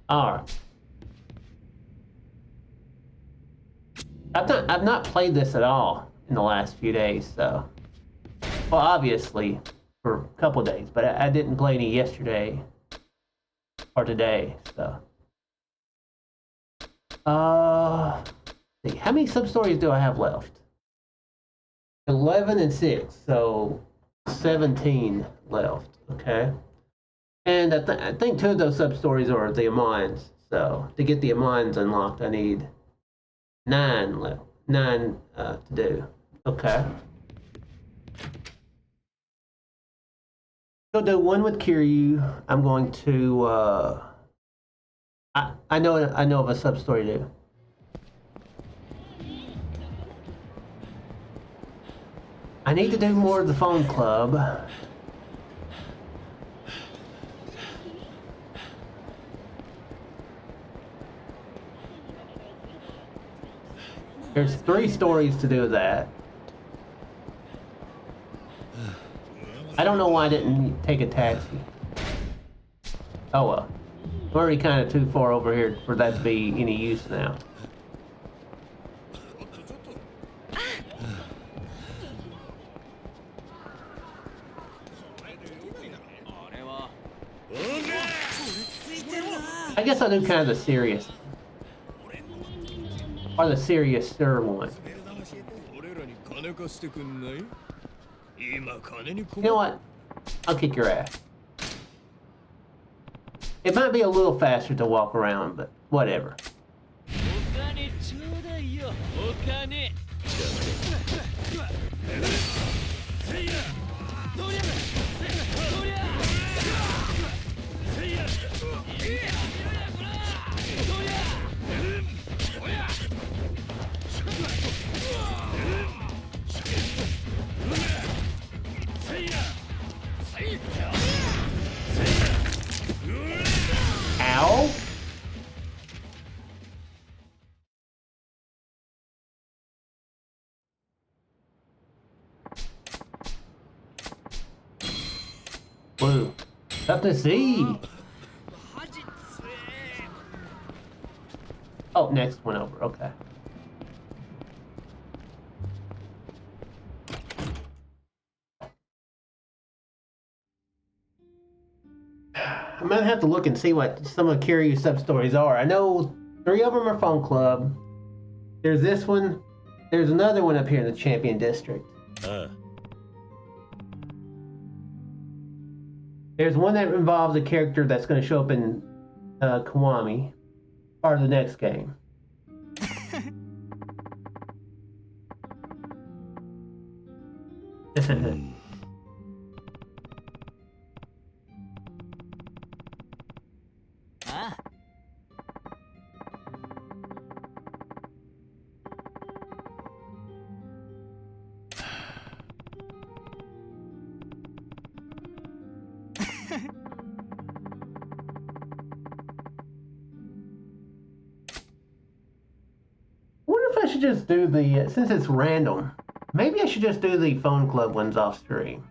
Alright. I've not played this at all in the last few days, so well obviously for a couple days, but I didn't play any yesterday or today, so see, how many sub-stories do I have left? 11 and 6, so 17 left, okay? And I think 2 of those sub-stories are the Amons, so to get the Amons unlocked, I need 9 left. 9 to do. Okay. So do one with Kiryu. I'm going to I know of a sub-story too. I need to do more of the phone club. There's 3 stories to do that. I don't know why I didn't take a taxi. Oh well. I'm already kind of too far over here for that to be any use now. I guess I'll do kind of the serious. Or the serious-er one. You know what? I'll kick your ass. It might be a little faster to walk around, but whatever. Ow! Whoa. Up to see. Oh, next one over. Okay. I'm gonna have to look and see what some of Kiryu's sub-stories are. I know 3 of them are Phone Club. There's this one. There's another one up here in the Champion District. There's one that involves a character that's going to show up in Kiwami, part of the next game. I should just do the, since it's random, maybe I should just do the Phone Club ones off stream.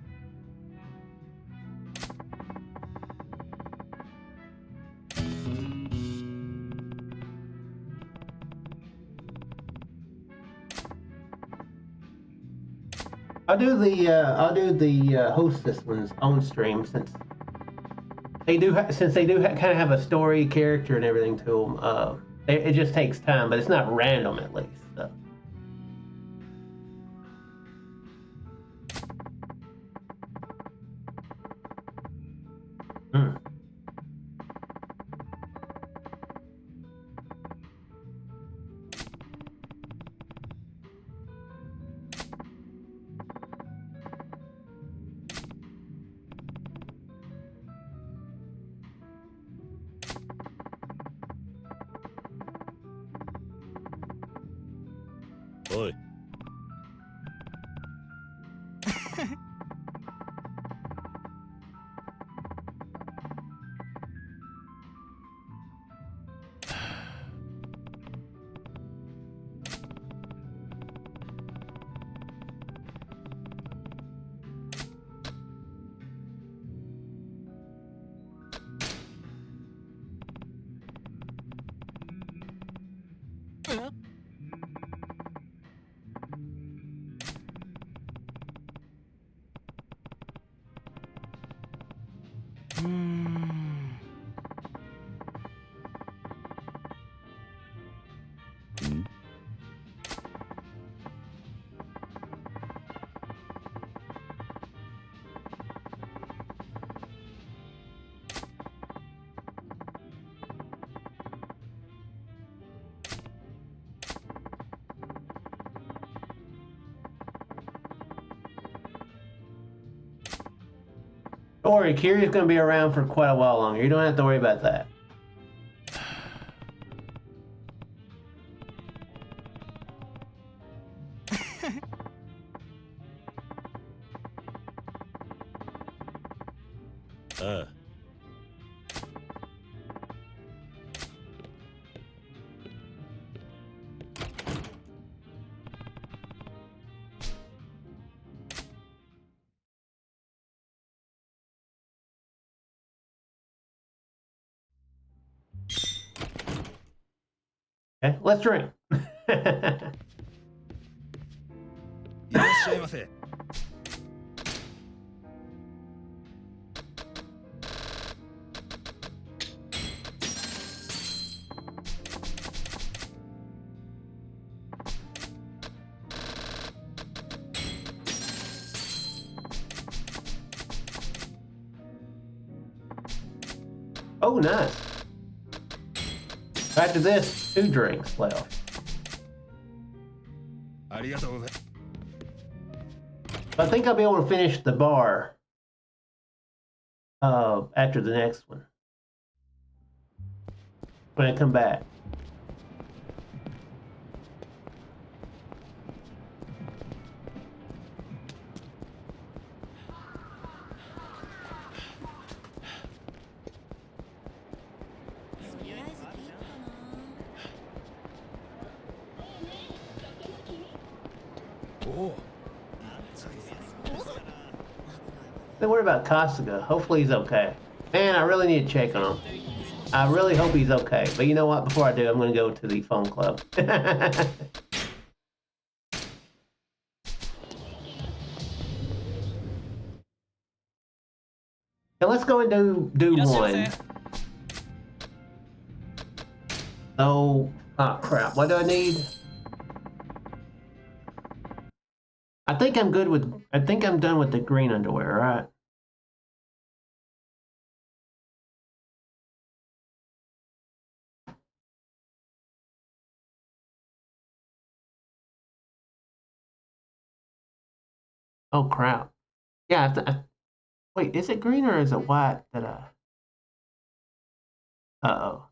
I'll do the hostess ones on stream since they do kind of have a story, character, and everything to them. It just takes time, but it's not random at least. So. Oi. Don't worry, Kiryu's gonna be around for quite a while longer. You don't have to worry about that. Okay, let's drink. Oh, nice. After this, 2 drinks left. I think I'll be able to finish the bar after the next one. When I come back. Don't worry about Kasuga. Hopefully he's okay. Man, I really need to check on him. I really hope he's okay. But you know what? Before I do, I'm going to go to the phone club. Now let's go and do one. Oh crap. What do I need? I think I'm good with, I think I'm done with the green underwear, right? Oh crap. Yeah, wait, is it green or is it white that uh-oh.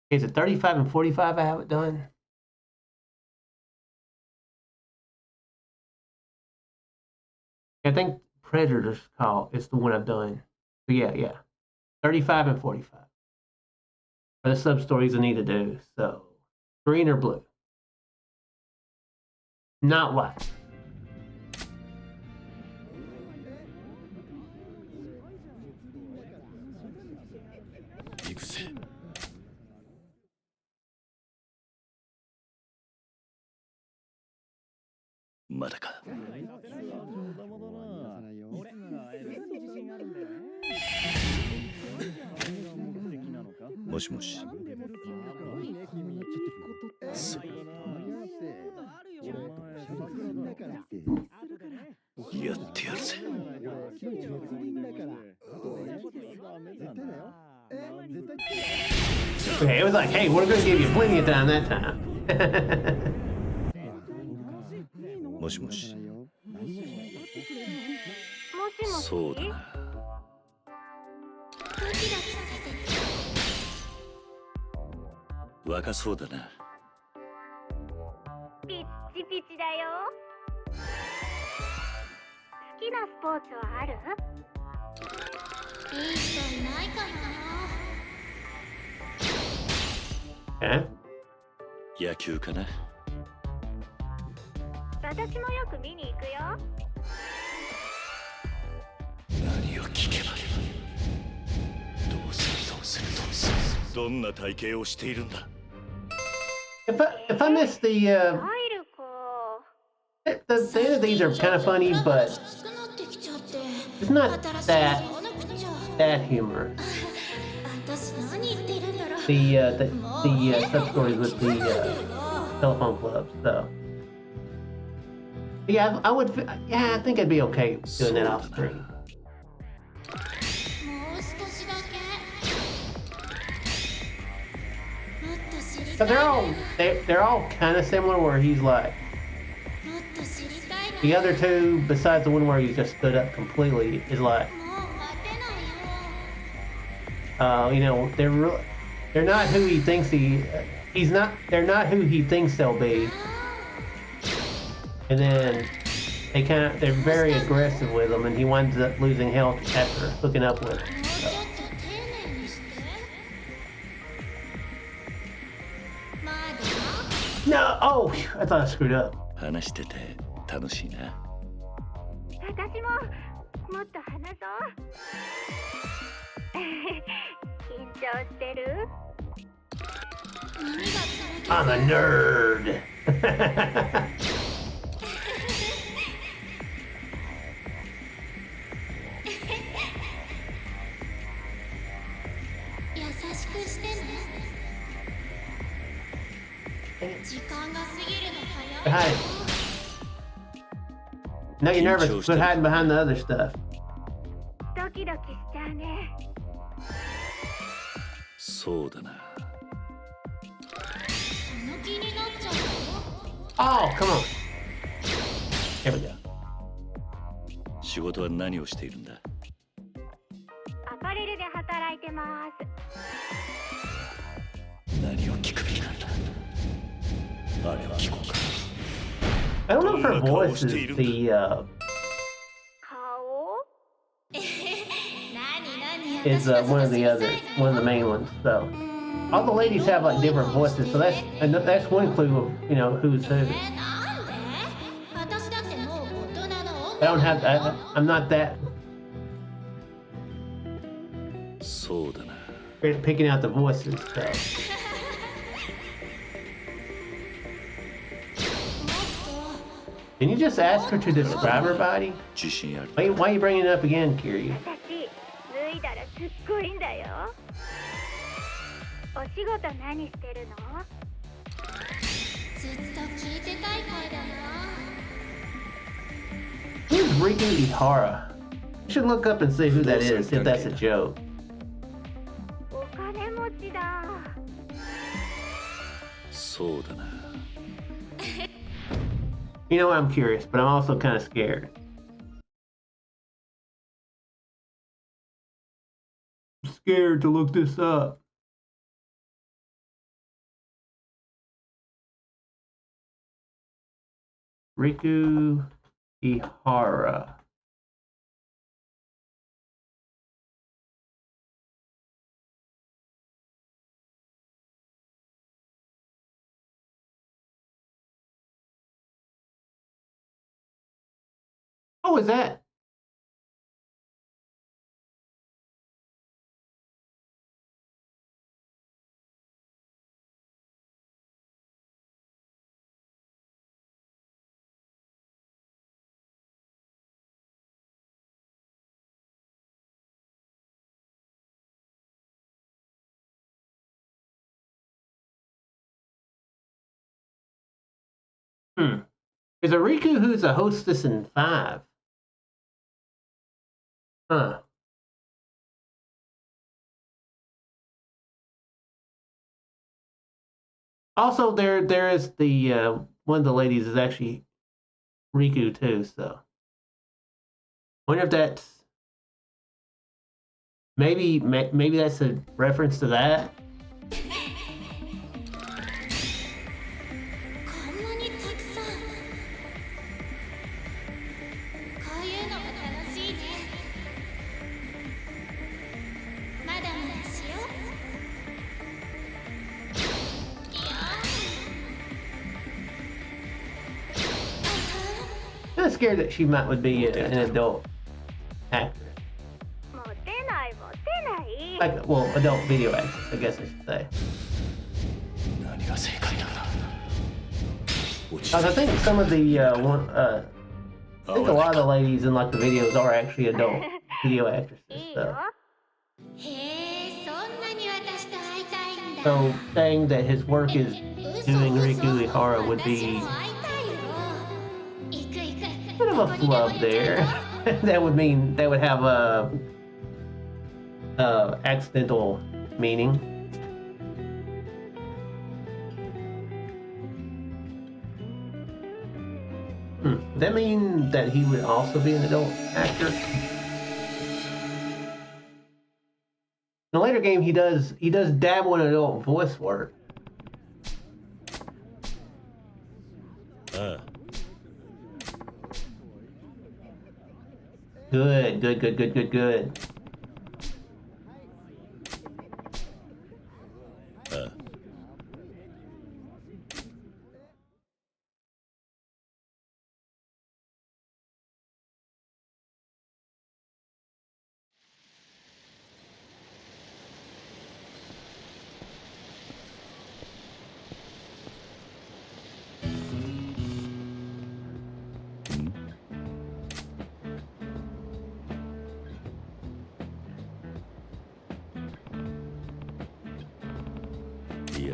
Is it 35 and 45 I have it done? I think Predator's Call is the one I've done. But yeah. 35 and 45 are the sub-stories I need to do. So, green or blue? Not white. Yakuza. まだか。もしもし。やってやるぜ。Okay, it was like, hey, we're going to give you plenty of time that time. もしもし。そうだな。若そうだな。ピッチピチだよ。好きなスポーツはある？いい人いないかな。野球かな。私もよく見に行くよ。何を聞けばいい？どうする。どんな体型をしているんだ。If I miss the end of these are kind of funny, but It's not that humorous. The sub stories with the telephone clubs. So yeah, I would. Yeah, I think I'd be okay doing that off screen. But they're all kind of similar. Where he's like the other two, besides the one where he just stood up completely, is like, you know, they're not who he thinks he's not. They're not who he thinks they'll be. And then they're very aggressive with him, and he winds up losing health after hooking up with him. So. No! Oh, I thought I screwed up. 話してて楽しいな。私ももっと話そう。緊張してる？ I'm a nerd. 優しくしてね。時間が過ぎるの早い。 Hi. Now you're nervous. Quit hiding behind the other stuff. ドキドキしちゃうね。そうだな。その気になっちゃうの？ Oh, come on. Here we go. 仕事は何をしているんだ？アパレルで働いてます。何を聞くべきなんだ？あれは聞こうか。I don't know if her voice is the is one of the main ones. So all the ladies have like different voices. So that's one clue of, you know, who's who. I don't have that. I'm not that そうだな。 great at picking out the voices. So. Can you just ask her to describe her body? 自信ある。 Why are you bringing it up again, Kiri? 私、脱いだらすっごいんだよ。お仕事何してるの？ずっと聞いてたい声だな。 Who's Riku Ihara? You should look up and see who that is, if that's a joke. お金持ちだ。そうだな。 You know, I'm curious, but I'm also kind of scared. I'm scared to look this up. Riku Ihara. Oh, is that? There's a Riku who's a hostess in 5. Huh. Also, there is the one of the ladies is actually Riku too. So, wonder if that's maybe that's a reference to that. こんなにたくさん。こういうのも楽しいね。まだまだしよう。いや。 I'm scared that she would be an adult actress. モテないモテない。 Like, well, adult video actress, I guess I should say. 何が正解なんだ。落ち I think some of the I think a lot of the ladies in like the videos are actually adult video actresses. いいよ So, へえそんなに私と会いたいんだ so saying that his work is 嘘 doing 嘘 Riku Ihara would 私 be も会いたいよ行く行く a bit of ど a こにでも flub 行っちゃう there. よ That would mean that would have a accidental meaning. Does that mean that he would also be an adult actor? In the later game, he does dabble in adult voice work. Good, good, good, good, good, good. Yeah.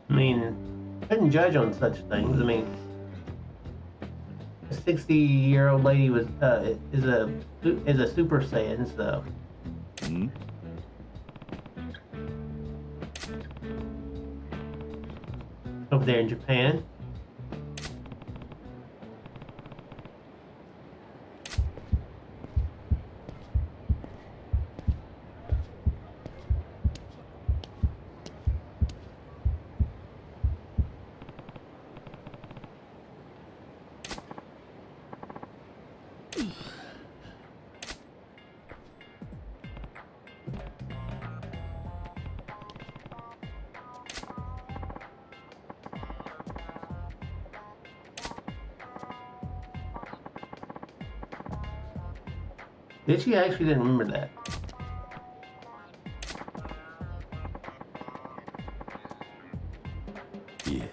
I mean, couldn't judge on such things. I mean, a 60-year-old lady is a Super Saiyan, so. Over there in Japan. Did she actually didn't remember that? Yeah.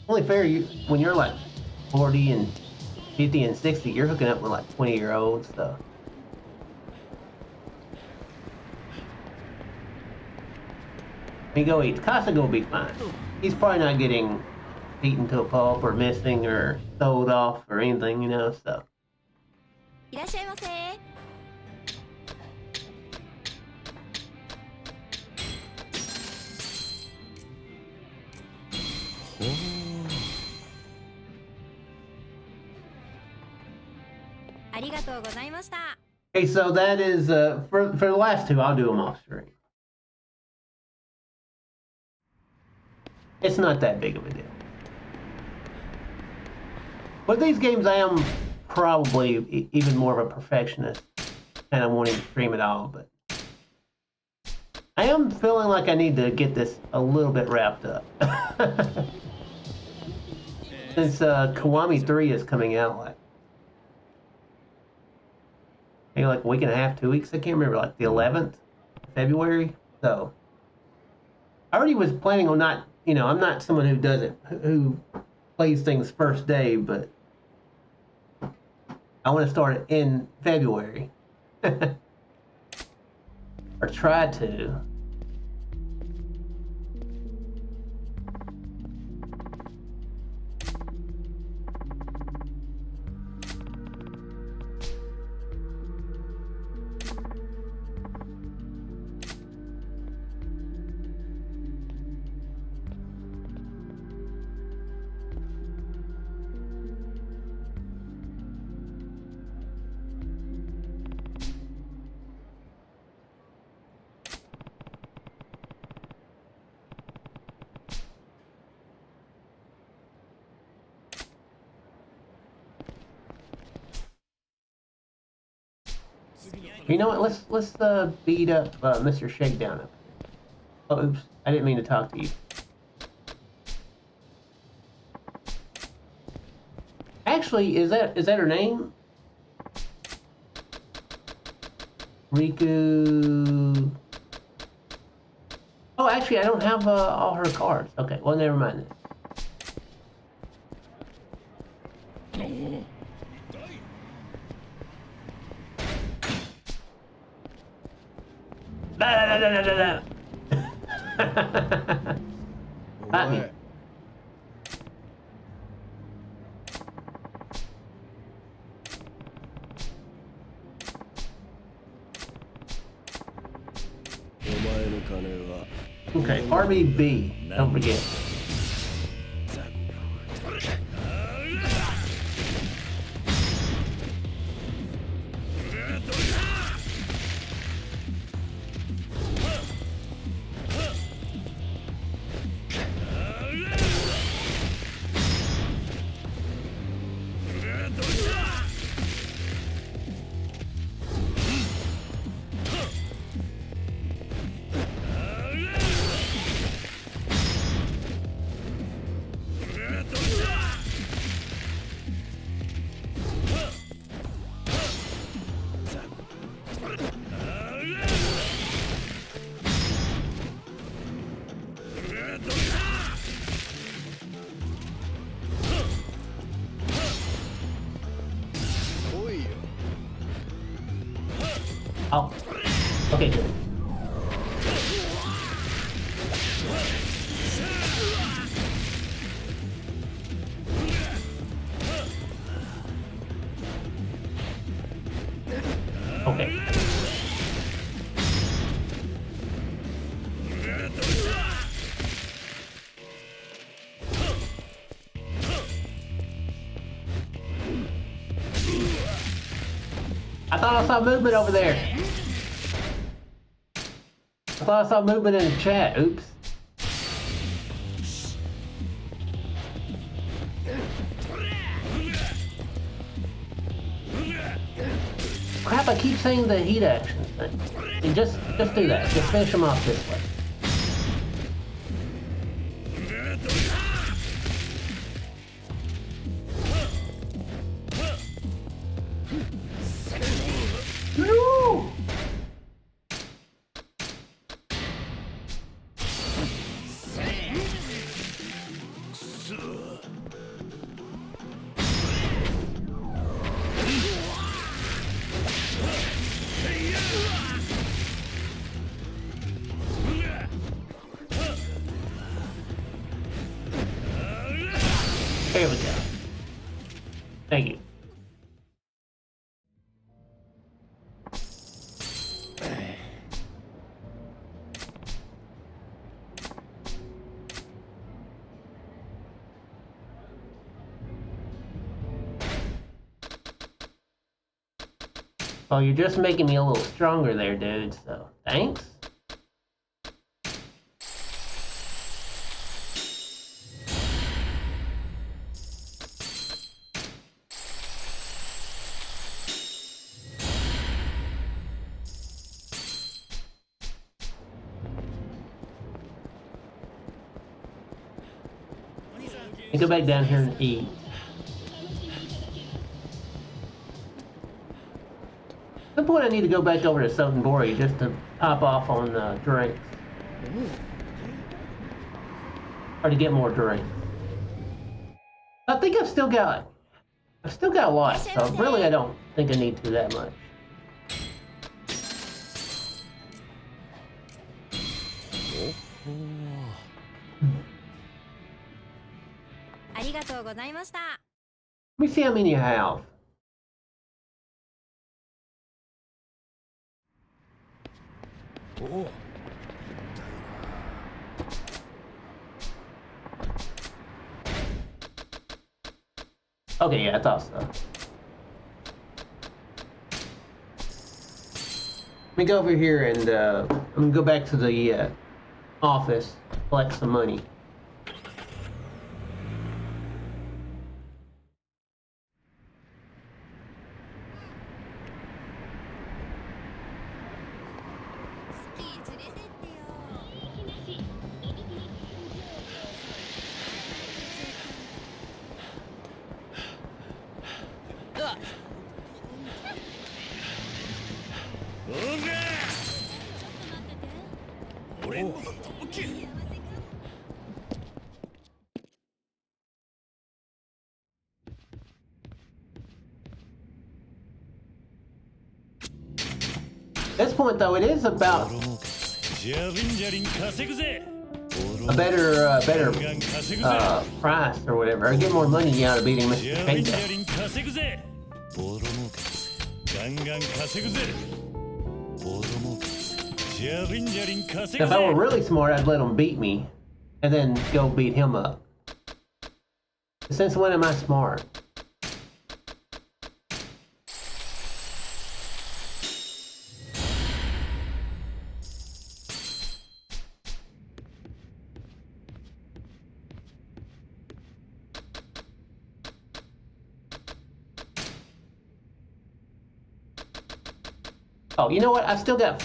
Only fair, when you're like 40 and 50 and 60, you're hooking up with like 20-year-olds, so. Casa will be fine. He's probably not getting beaten to a pulp or missing or sold off or anything, so. いらっしゃいませ ありがとうございました Okay, so that is, for the last two, I'll do them off screen. It's not that big of a deal. But these games, I am probably even more of a perfectionist, and I'm wanting to stream it all, but I am feeling like I need to get this a little bit wrapped up. Since Kiwami 3 is coming out maybe like a week and a half, 2 weeks, I can't remember, like the 11th of February. So I already was planning on not, I'm not someone who does it, who plays things first day, but I want to start it in February. Or try to. You know what? Let's beat up Mr. Shakedown up here. Oh, oops! I didn't mean to talk to you. Actually, is that her name? Riku. Oh, actually, I don't have all her cards. Okay, well, never mind. Got me. お前の金は Okay, RBB. Don't forget. Oh, okay, good. Okay. I thought I saw movement over there. I thought I saw movement in the chat. Oops. Crap, I keep saying the heat action thing. And just do that. Just finish them off this way. No! There we go. Thank you. Oh, you're just making me a little stronger there, dude, so thanks. And go back down here and eat. At some point I need to go back over to Sotenbori just to top off on drinks. Or to get more drinks. I think I've still got a lot, so really I don't think I need to that much. おお。ありがとうございました。 Let me see how many you have. Oh. Okay, yeah, I thought so. Let me go over here and I'm gonna go back to the office, collect some money. At this point, though, it is about a better price or whatever. I get more money out of beating Mr. Payday. If I were really smart, I'd let him beat me and then go beat him up. Since when am I smart? Oh, you know what? I still got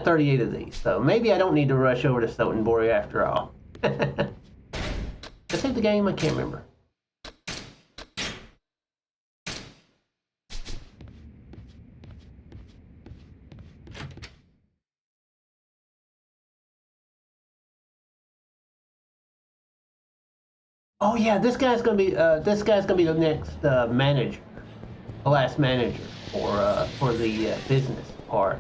38 of these, so maybe I don't need to rush over to Sotenborg after all. Did I save the game? I can't remember. Oh yeah, this guy's gonna be the next manager, the last manager for the business part.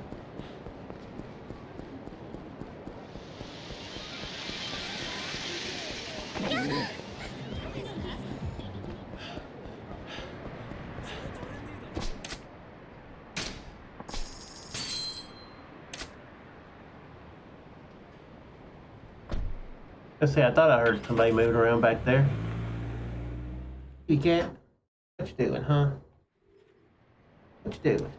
Let's see, I thought I heard somebody moving around back there. You can't? What you doing, huh? What you doing?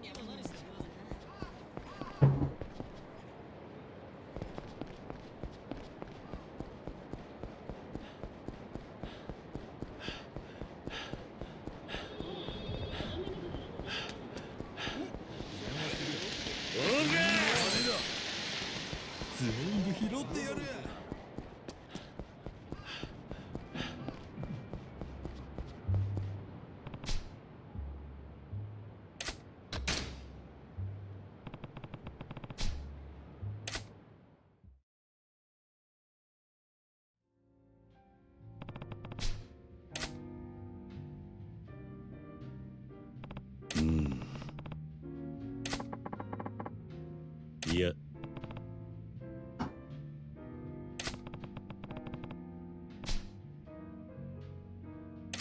Yeah.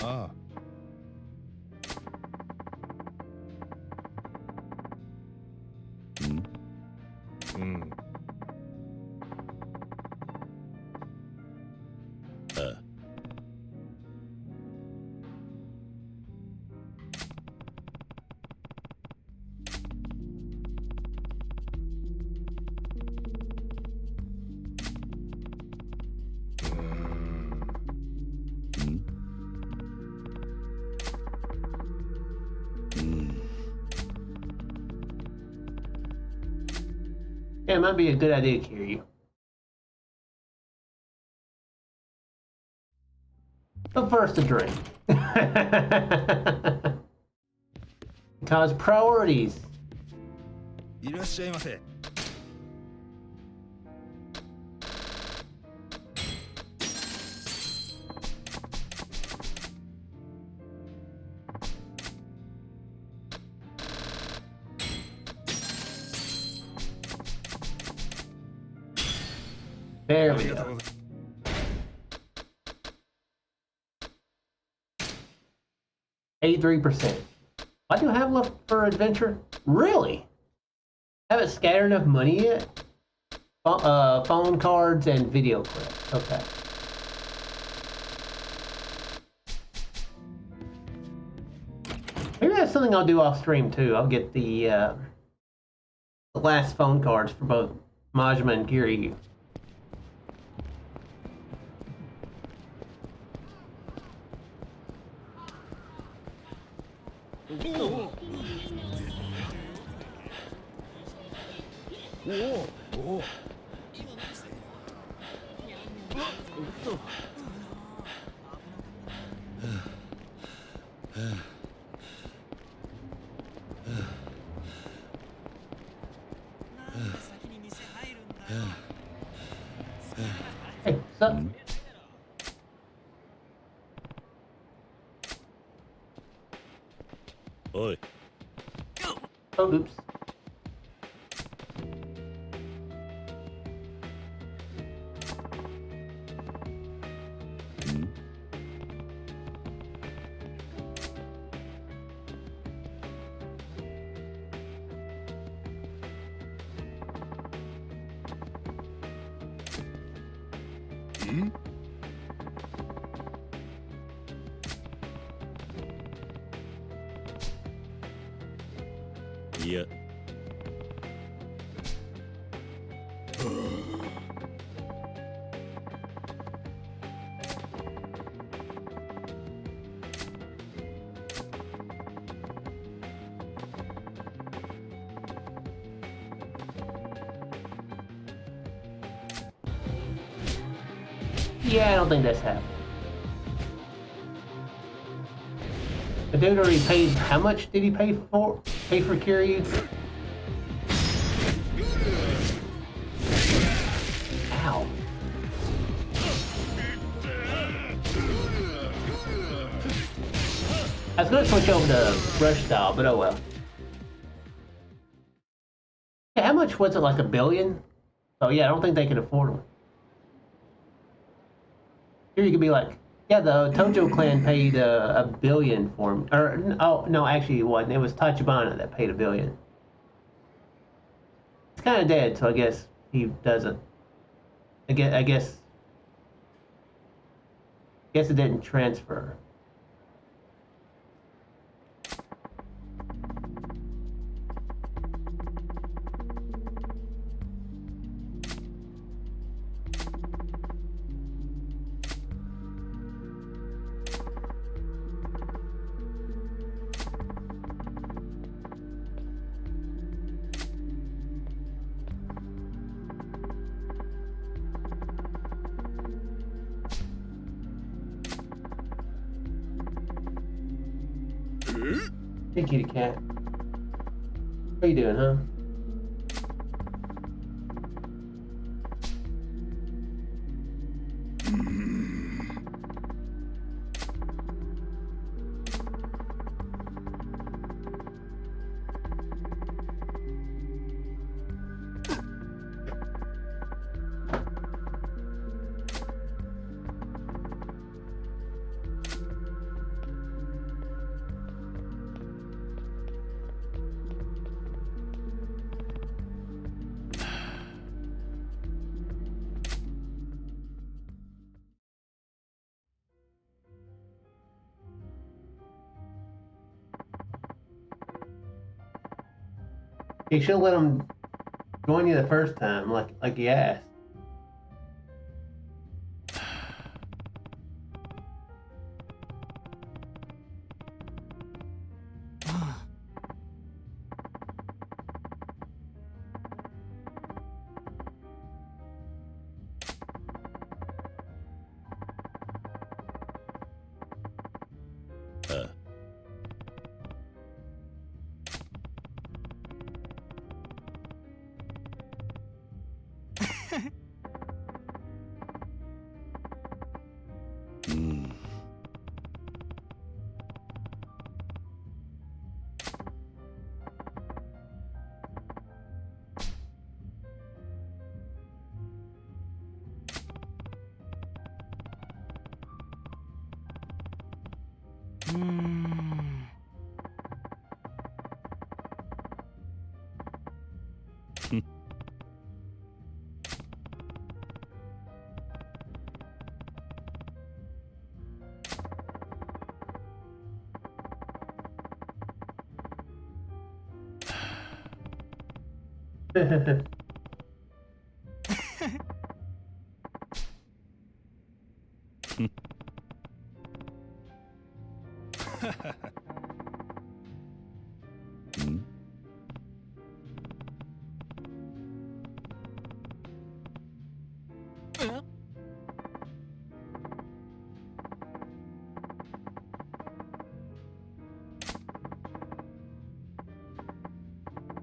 Ah. Yeah, it might be a good idea, Kiryu. But first, a drink. Because priorities. いらっしゃいませ。There we go. 83%. What do I have left for adventure? Really? Haven't scattered enough money yet? Phone cards and video clips. Okay. Maybe that's something I'll do off stream too. I'll get the last phone cards for both Majima and Kiryu. Hey, what's up? Oi. Oh, oops. Yeah. Yeah, I don't think that's happening. The dude already paid. How much did he pay for? Pay for Kiryu? Ow. I was gonna switch over to rush style, but oh well. Yeah, how much was it? Like $1 billion? Oh yeah, I don't think they can afford them. Here you could be like, yeah, the Tojo clan paid $1 billion for him. Or oh no, actually it wasn't. It was Tachibana that paid $1 billion. It's kind of dead, so I guess he doesn't. I guess it didn't transfer. Hey, kitty cat. What are you doing, huh? You should have let him join you the first time, like you asked.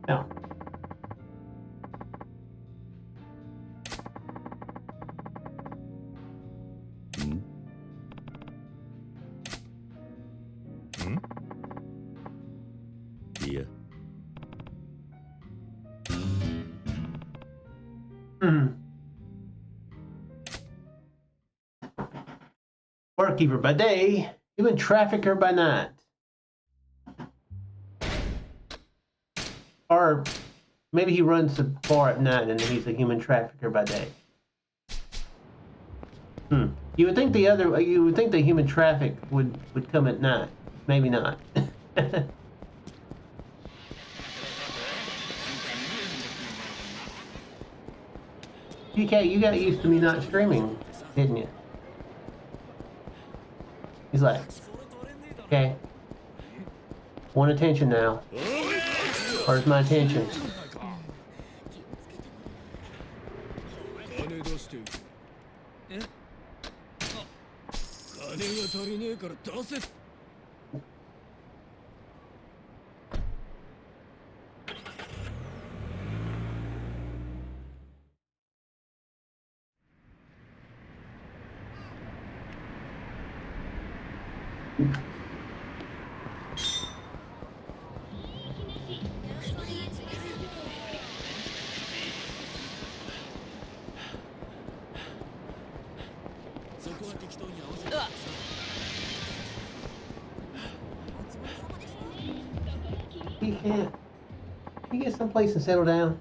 Now, Yeah. Barkeeper by day, human trafficker by night. Or maybe he runs the bar at night and he's a human trafficker by day. You would think the human traffic would come at night. Maybe not. You got used to me not streaming, didn't you? He's like, okay, want attention now. Where's my attention? He can't. Can you get someplace and settle down?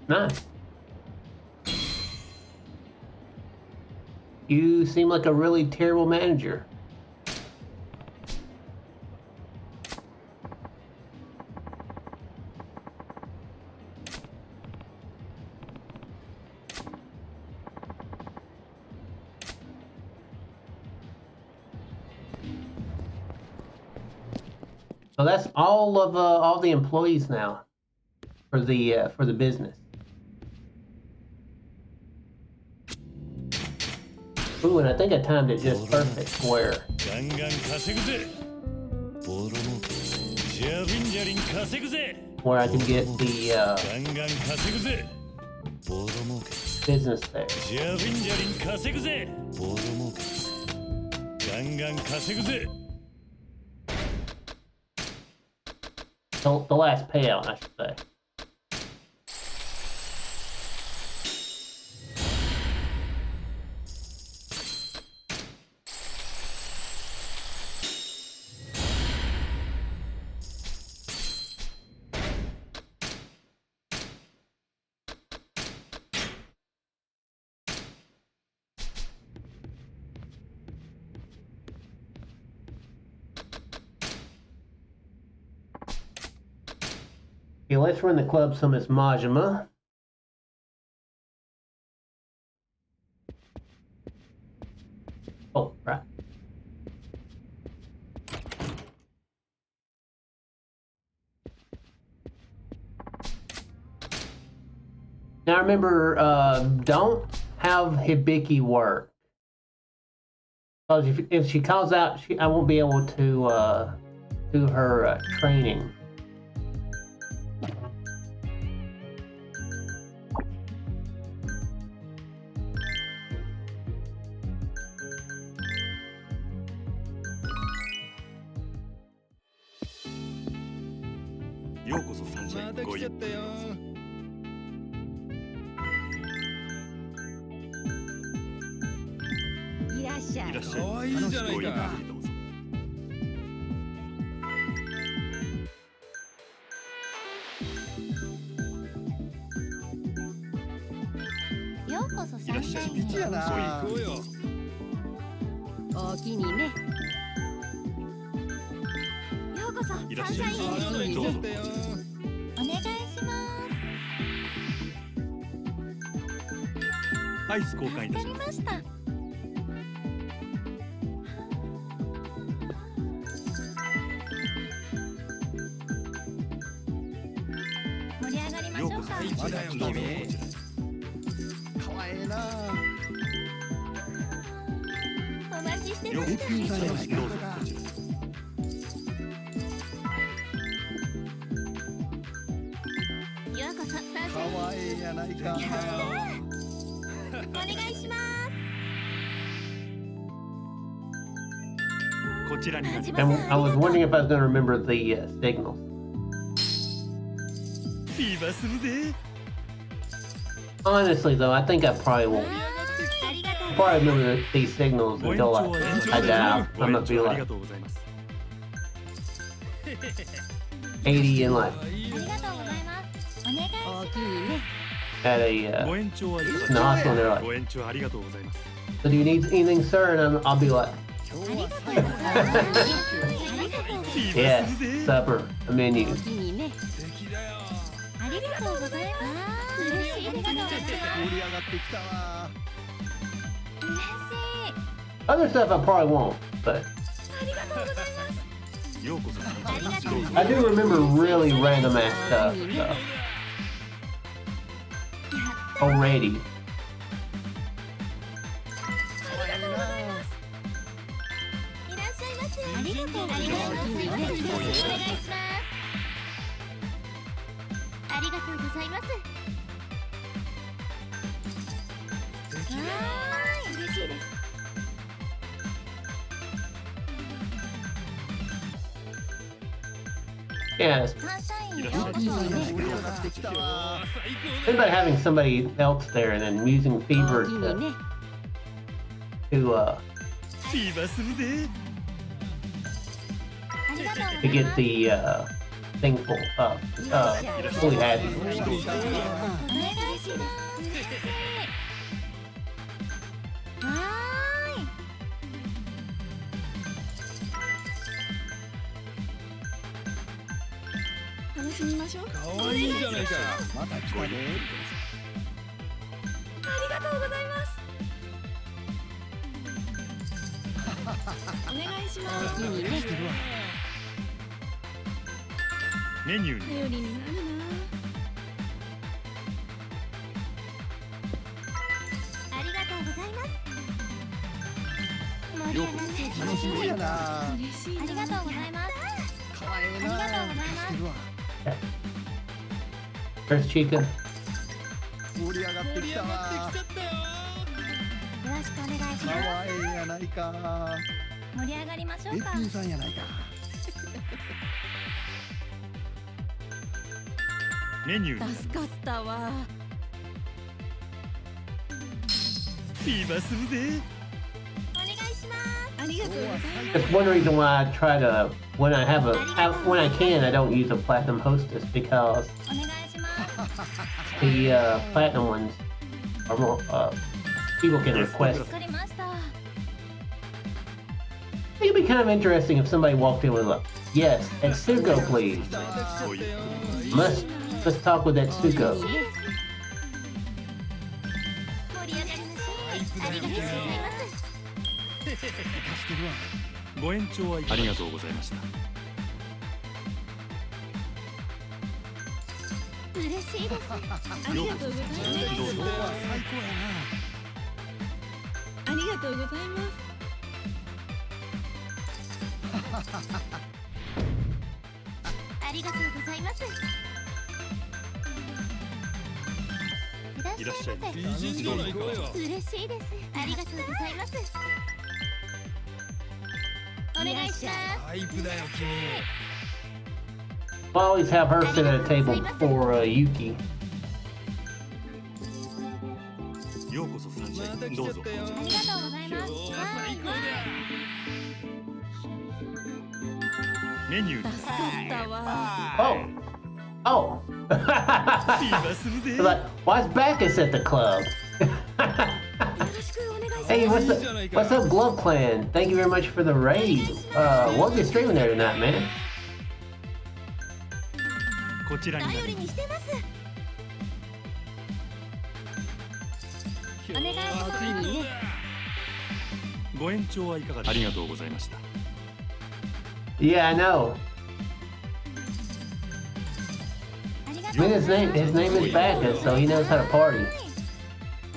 Nice. You seem like a really terrible manager. So that's all the employees now for the business. Ooh, and I think I timed it just perfect. Where? Where I can get the business there. The last payout, I should say. Okay, let's run the club some as Majima. Oh, right. Now remember, don't have Hibiki work. Because if she calls out, I won't be able to do her training. Yakuza サンシャイン5位。いらっしゃい。いらっしゃい。かわいいじゃないか。どうぞ。ようこそサンシャインへ。ピチやな。行こうよ。おおきにね。ようこそサンシいらっしゃい。ャインへ。どうぞ。お願いします。アイス交換いた助かりします。ました。盛り上がりましょうか。まだよどうぞこ君。ちら。かわいいな。お待ちしてようこました。ピンさんやないかどうぞこちら。ようこそサンシャインへ。かわいいやないか。お願いします。こちらになりま And I was wondering if I was going to remember the signals. す。今するで。 Honestly, though, I think I probably won't. ありがとう。 Probably remember these signals ご延 until 長 I die. ご I'm 延 not be 長あり like がとうございます。 80 in life ありがとうございます。お願いします。おおきにね。 at a ご延長はいかが in で the すか。 hospital. And they're like, ご延長ありがとうございます。 "So do you need anything, sir?" And I'll be like, 今日は最あ高りがとうございます。 "Yes, supper, a menu." おおきにね。素敵だよ。ありがとうございます。嬉しい。ありがとうございます。盛り上がってきたわ。嬉しい。 Other stuff I probably won't, but ありがとうございます。ようこそありがとうございます。 I do remember really random ass stuff. Already. いらっしゃいませ。ありがとうございます。お願いします。ありがとうございます。嬉しいです。 Yeah, サンシャインいらっしゃいようこそ盛ね。り上がってきたわ。 think about having somebody else there and then using お fever おきに to ね。 今するで。ありがとうございます。 to get the thing fully happy. お願いします。はーい。楽しみましょう。かわいいじゃないか。また来たね。ありがとうございます。お願いします。おおきにね。してるわ。メニューに頼りになるな。ありがとうございます。盛り上がって楽しみやな。嬉しい。ありがとうございます。かわいいな。ありがとうございますしてるわ。 There's Chica. 盛り上がってきたわ。よろしくお願いしかます。わいいやないか。盛り上がりましょうか。べっぴんさんやないか。メニューに助かったわ。今するで。お願いします。ありがとうございます。 That's one reason why I try to when I can I don't use a platinum hostess because お願いします。 the platinum ones are more people can request. わかりました。 It'd be kind of interesting if somebody walked in with like, "Yes, Etsuko, please. そういう Let's talk with Etsuko." 盛り上がりましょう。ありがとうございます。してるわ。ご延長はいかがありがとうございました。嬉しいです。ありがとうございます。どうぞ。今日は最高やな。とうございます。ありがとうございます。いらっしゃいませ。美人じゃないか。嬉しいです。ありがとうございます。お願いします。タイプだよ君。 I always have her sit at a table for Yuki. ようこそサンシャイン。どうぞ。ありがとうございます。最高だ。メニューです。助かったわ。 Oh, oh. ビーバーするで。 Like, why's Bacchus at the club? よろしくお願いします。 Hey, what's up, Glove Clan? Thank you very much for the raid. What's your streaming there tonight, man? こちらにな頼りりまにしてます。お願いします。す。ご延長はいかがですか。ありがとうございました。 Yeah, I know. ありが I とう mean, ございます。 his name is Bacchus, so he knows how to party. あり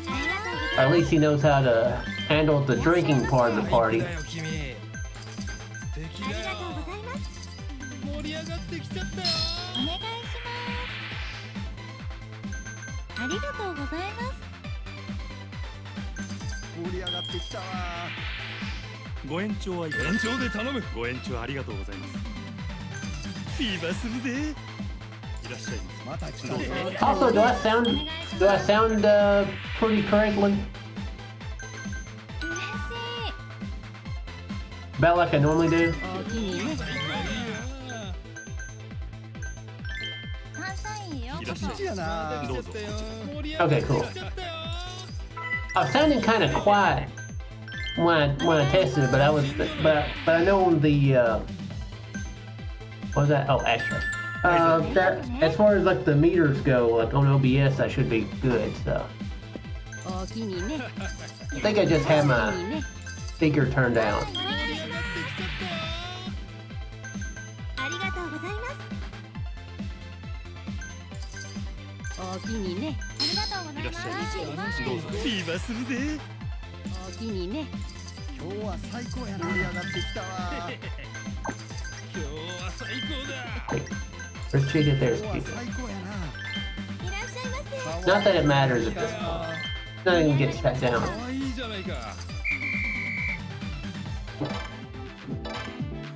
がとうござい Or at least he knows how to handle the drinking part of the party. タイプだよ君。素敵ます。ありだよ。がとうございます。盛り上がってきちゃったよ。お願いします。ありがとうございます。盛り上がってきたわ。ご延長はいかが。延長で頼む。ご延長ありがとうございます。フィーバーするで。いらっしゃいままた来た。 Also, do I sound pretty correctly? 嬉しい。 About like I normally do? おおきにね。サンシャインへよういらっしゃいこそ。こっちやな。どうぞ。 Okay, cool. I was sounding kind of quiet when I tested it, but I know on the what was that? Oh, extra. That as far as like the meters go, like on OBS, I should be good. So おおきにね。 I think I just had おお my きにね。 speaker turned down. ありがとうございます。おおきにね。ありがとうございいらっしゃいまます。せ。どうぞ。フィーバーするで。おおきにね。今日は最高やな。盛り上がってきたわ。今日は最高だ。 There's cheated, 今 there's 日は cheated. 最高やな。いらっしゃいませ。 Not that it matters at this point. Nothing gets set down. 可愛いじゃないか。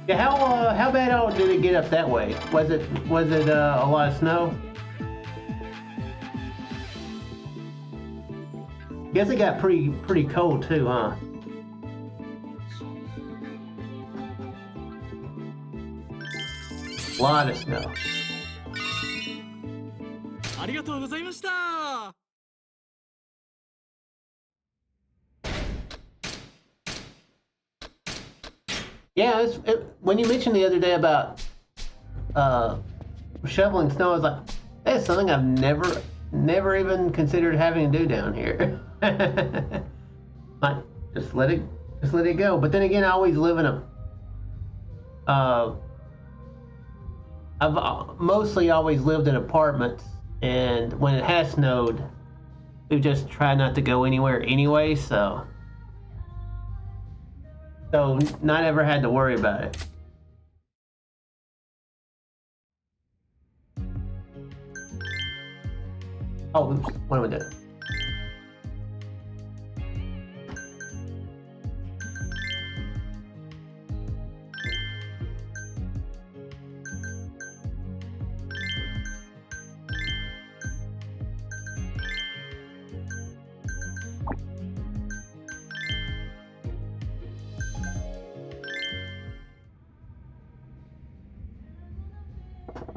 Yeah, how bad did it get up that way? Was it a lot of snow? Guess it got pretty cold too, huh? Lot of snow. ありがとうございました。 Yeah, when you mentioned the other day about shoveling snow, I was like, that's something I've never even considered having to do down here. Like, just let it go. But then again, I always live in a I've mostly always lived in apartments, and when it has snowed, we've just tried not to go anywhere anyway, so not ever had to worry about it. Oh, oops, what am I doing?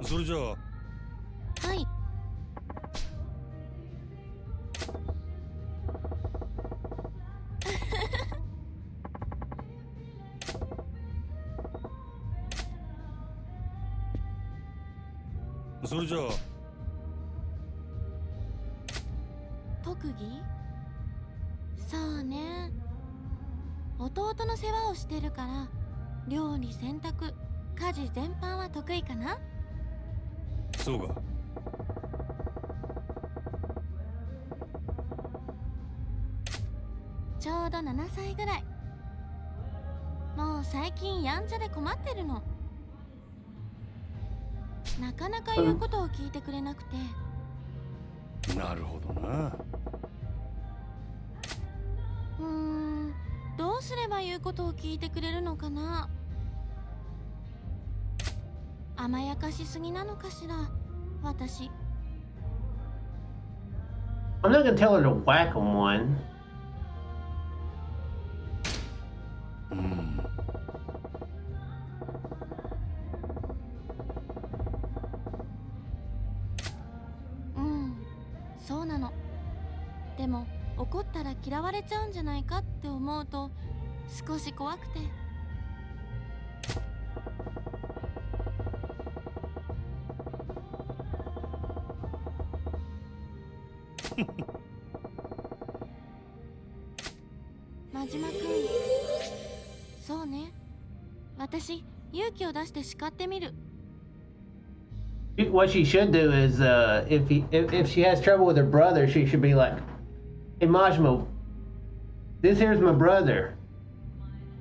So それじゃあはい。それじゃあ特技？そうね。弟の世話をしてるから、料理、洗濯、家事全般は得意かな。そうか。ちょうど7歳ぐらい。もう最近やんちゃで困ってるの。なかなか言うことを聞いてくれなくて。なるほどな。どうすれば言うことを聞いてくれるのかな。甘やかしすぎなのかしら、私。I'm not gonna tell her to whack him one. うん。そうなの。でも怒ったら嫌われちゃうんじゃないかって思うと少し怖くて。真島くん、そうね。私、勇気を出して叱ってみる。What she should do is, if she has trouble with her brother, she should be like, "Hey Majima, this here's my brother.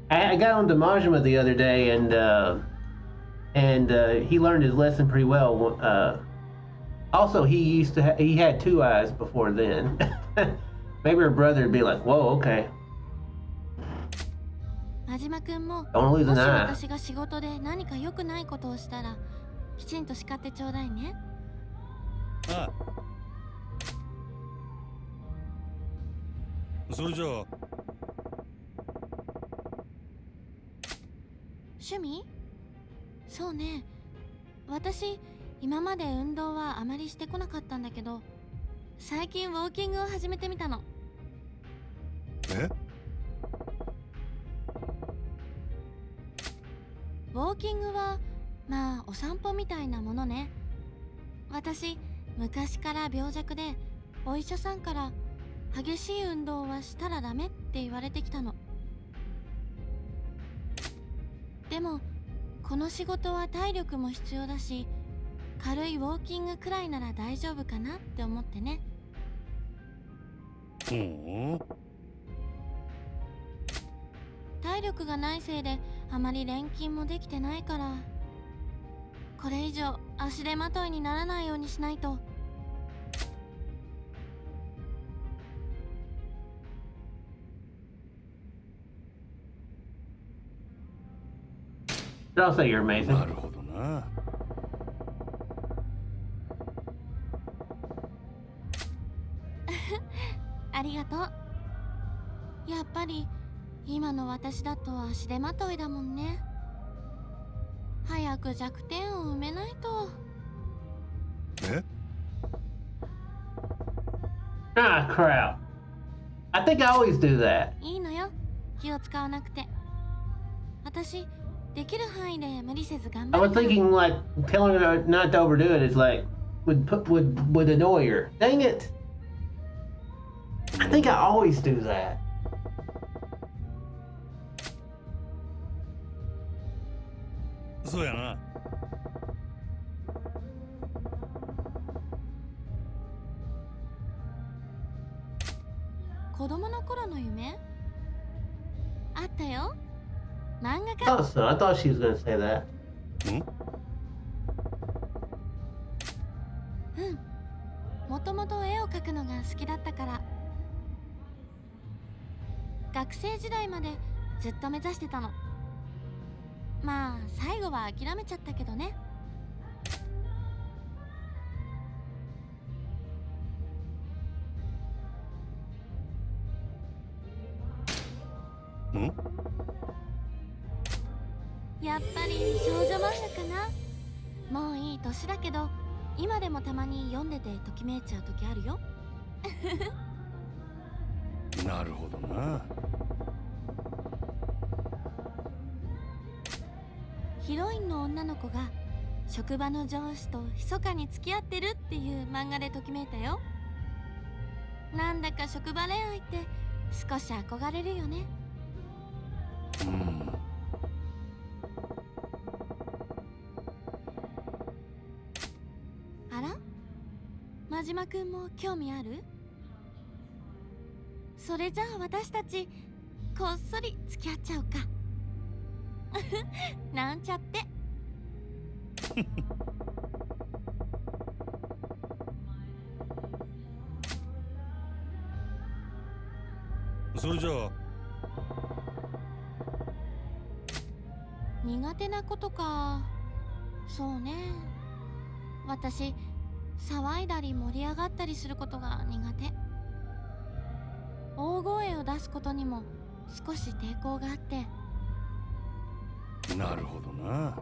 I got on to Majima the other day, and he learned his lesson pretty well. Also, he had two eyes before then. Maybe her brother would be like, whoa, okay. 真島くんも、 Don't lose も an し eye." 私が仕事で何か良くないことをしたらきちんと叱ってちょうだいね。ああ。それじゃあ。趣味？そうね。私、今まで運動はあまりしてこなかったんだけど、最近ウォーキングを始めてみたの。え？ウォーキングはまあお散歩みたいなものね。私昔から病弱でお医者さんから激しい運動はしたらダメって言われてきたの。でもこの仕事は体力も必要だし、軽いウォーキングくらいなら大丈夫かなって思ってね。うん。体力がないせいであまり連勤もできてないから、これ以上足手まといにならないようにしないと。I'll say you're amazing. なるほどな。ありがとう。やっぱり今の私だと足手まといだもんね。早く弱点を埋めないと。え？ Ah, crap. I think I always do that. いいのよ、気を使わなくて。私できる範囲で無理せず頑 I 張 was るから。 thinking like telling her not to overdo it is like would annoy her. Dang it! I think I always do that. そうやな。子供の頃の夢あったよ。漫画 I 家。 thought so. I thought she was gonna say that. もともと絵を描くのが好きだったから。学生時代までずっと目指してたの。まあ最後は諦めちゃったけどね。ん？やっぱり少女漫画かな。もういい年だけど今でもたまに読んでてときめいちゃう時あるよ。なるほどな。ヒロインの女の子が職場の上司と密かに付き合ってるっていう漫画でときめいたよ。なんだか職場恋愛って少し憧れるよね。うん。あら、真島くんも興味ある？それじゃあ私たちこっそり付き合っちゃおうか。なんちゃって。それじゃあ苦手なことか。そうね、私騒いだり盛り上がったりすることが苦手。大声を出すことにも少し抵抗があって。なるほどな。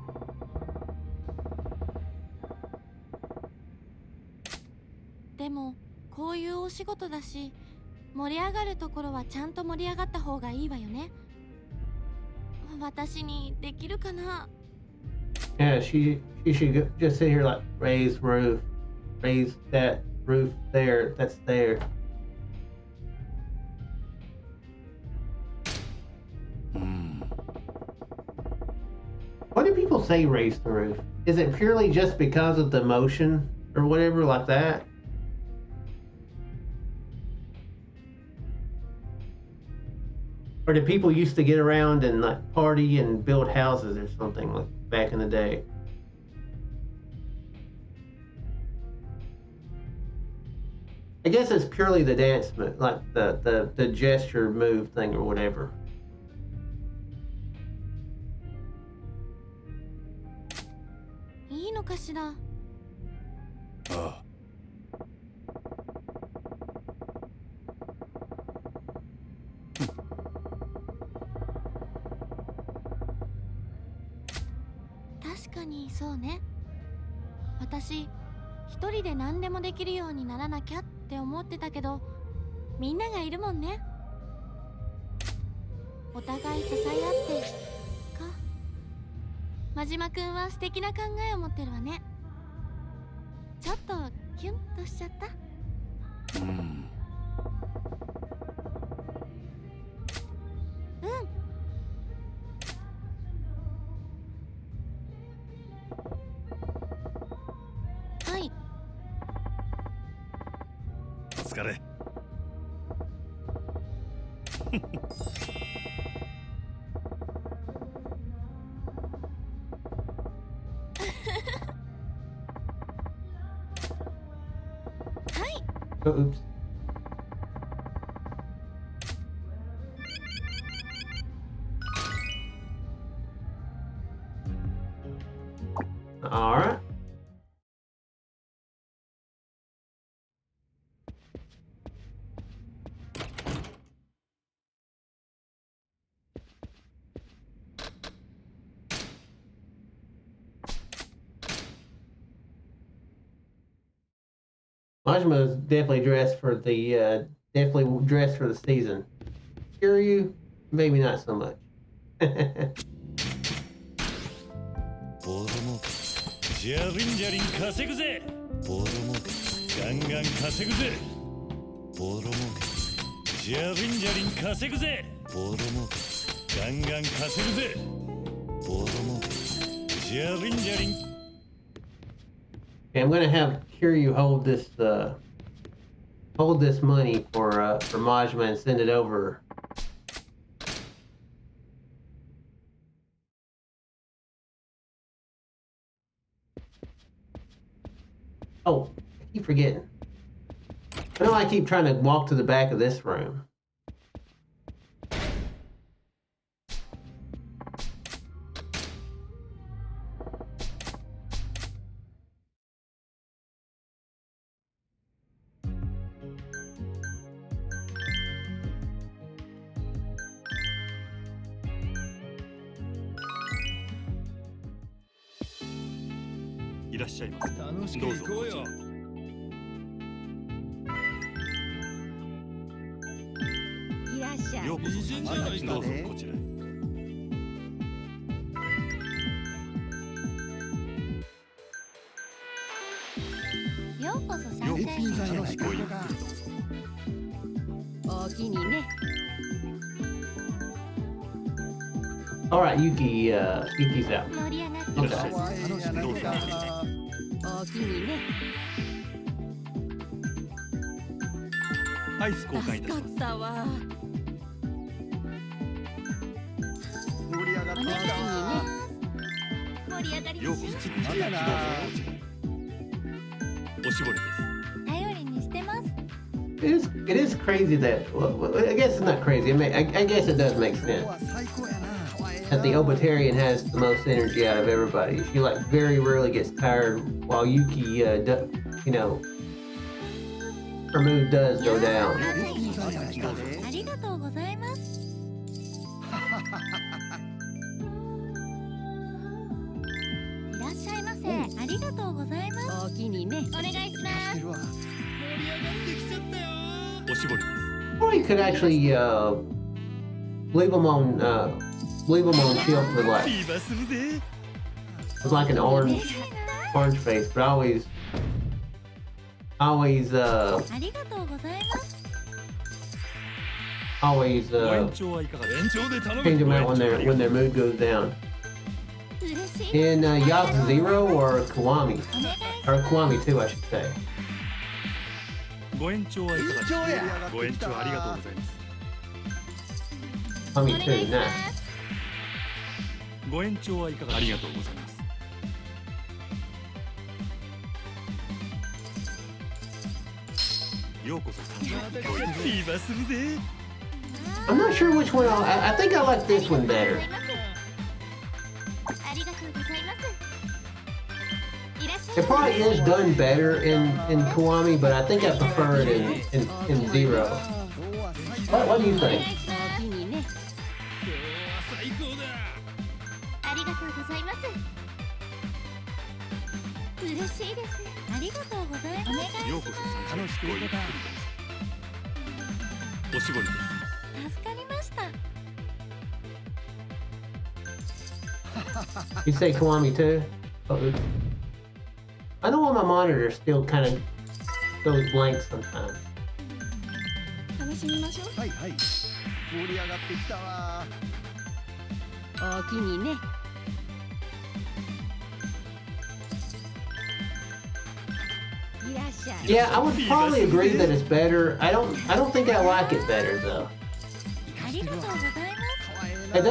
でもこういうお仕事だし、盛り上がるところはちゃんと盛り上がった方がいいわよね。私にできるかな。 Yeah, she should just sit here like raise roof, raise that roof there, that's there. うん。 Why do people say raise the roof? Is it purely just because of the motion or whatever like that? Or did people used to get around and like party and build houses or something like back in the day? I guess it's purely the dance move, like the gesture move thing or whatever. いいのかしら。ああ。確かにそうね。私一人で何でもできるようにならなきゃって思ってたけど、みんながいるもんね。お互い支え合ってか。真島くんは素敵な考えを持ってるわね。ちょっとキュンとしちゃった。うん。うん。はい。お疲れ。Oh, oops. All right. Majima is definitely dressed for the season. Kiryu, maybe not so much. ボロ儲けジャリンジャリン稼ぐぜ。ボロ儲けガンガン稼ぐぜ。ボロ儲けジャリンジャリン稼ぐぜ。ボロ儲けガンガン稼ぐぜ。ボロ儲けジャリンジャリン。 Okay, I'm gonna have Kiryu hold this money for Majima and send it over. Oh, I keep forgetting. I know I keep trying to walk to the back of this room. I いらっしゃいませ。楽しくどうぞ行こうよ。いらっしゃい。ようこそ。美人じゃないかどうぞねこちらへ。ようこそサンシャイン。べっぴんさんやないか。おおきにね。All right, Yuki's out. 盛り上がっていらっしゃい可愛いやないか。おおきにね。はアイス交換いたします。助かったわ。盛り上がってきたわ。盛り上がりようこそましょう。なんだな。おしぼりです。頼りにしてます。It is crazy that well, I guess it's not crazy. I guess it does make 今日 sense は最高やな。 that the Obitarian has the most energy out of everybody. She like very rarely gets tired, while Yuki, you know, her mood does go down. いいじゃないかね。ありがとうございます。いらっしゃいませ。ありがとうございます。おおきにね。お願いしましてるわ。おしぼりです。 Or you could actually leave them on shield for like フィーバーするで。 with like an orange face, but always す。ありがとうございます。ご延 change 長はいかがですか。延長で頼む。 them out when their mood goes down. 嬉しい。 In Yakuza 0 or Kiwami, お願いし or Kiwami 2, I should say. ご延長はいかがですか。延長や。ご延長ありがとうございます。 Kiwami お願い 2, し nah. ます。ご延長はいかが。ありがとうございます。ようこそ参加。フィーバーするで。 I'm not sure which one. I think I like this one better. ありがとうございます。いらっしゃい It ま probably is done better in Kiwami, but I think I prefer it in Zero. 今日は最 What do you お願い think? します。おおきにね。今日は最高だ。ありがとうございます。嬉しいです。ありがとうございます。お願いしようこそ参加。楽しくいけた。おしぼりです。ます。助かりました。 You say Kiwami too? Oh, I know on my monitor still kind of goes blank sometimes. 楽しみましょう。はいはい。盛り上がってきたわ。おおきにね。いらっしゃい。 Yeah, I would probably agree that it's better. I don't think I like it better though. ありがとうございます。かわいい It な。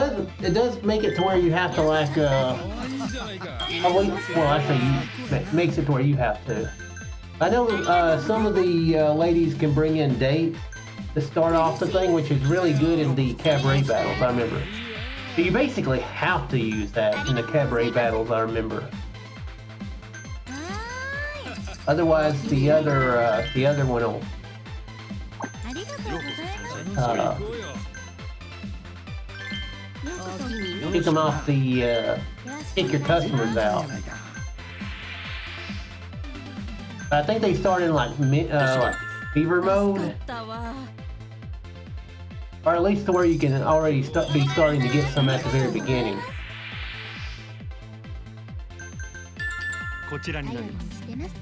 does make it to where you have to like well actually it makes it to where you have to. I know some of the ladies can bring in dates to start off the thing, which is really good in the cabaret battles, I remember. So you basically have to use that in the cabaret battles, I remember. はーい。 Otherwise, the other one will ありがとうございます。 uh, ようこそ。おおきにね。 kick them off the kick your customers じゃ out. ないか。 I think they start in like like fever 助か mode, ったわ。 or at least to where you can already be starting to get some at the very beginning. こちらにな頼りります。にしてます。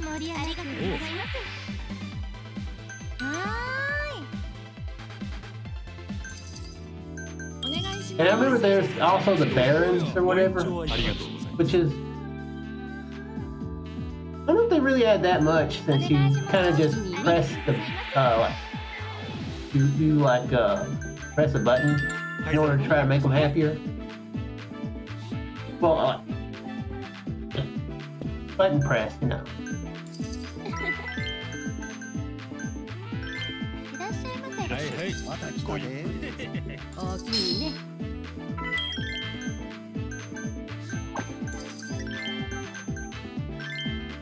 盛り上がりがとうございます。はーい。お願いし And I ます。 remember there's also the barons or ご延 whatever, 長ありがとうございます。 which is I don't think they really add that much since you kind of just press the like you like press a button in order to try to make them happier. Well, button press, you know. いらっしゃいませ。はいはい。また来たね。おおきにね。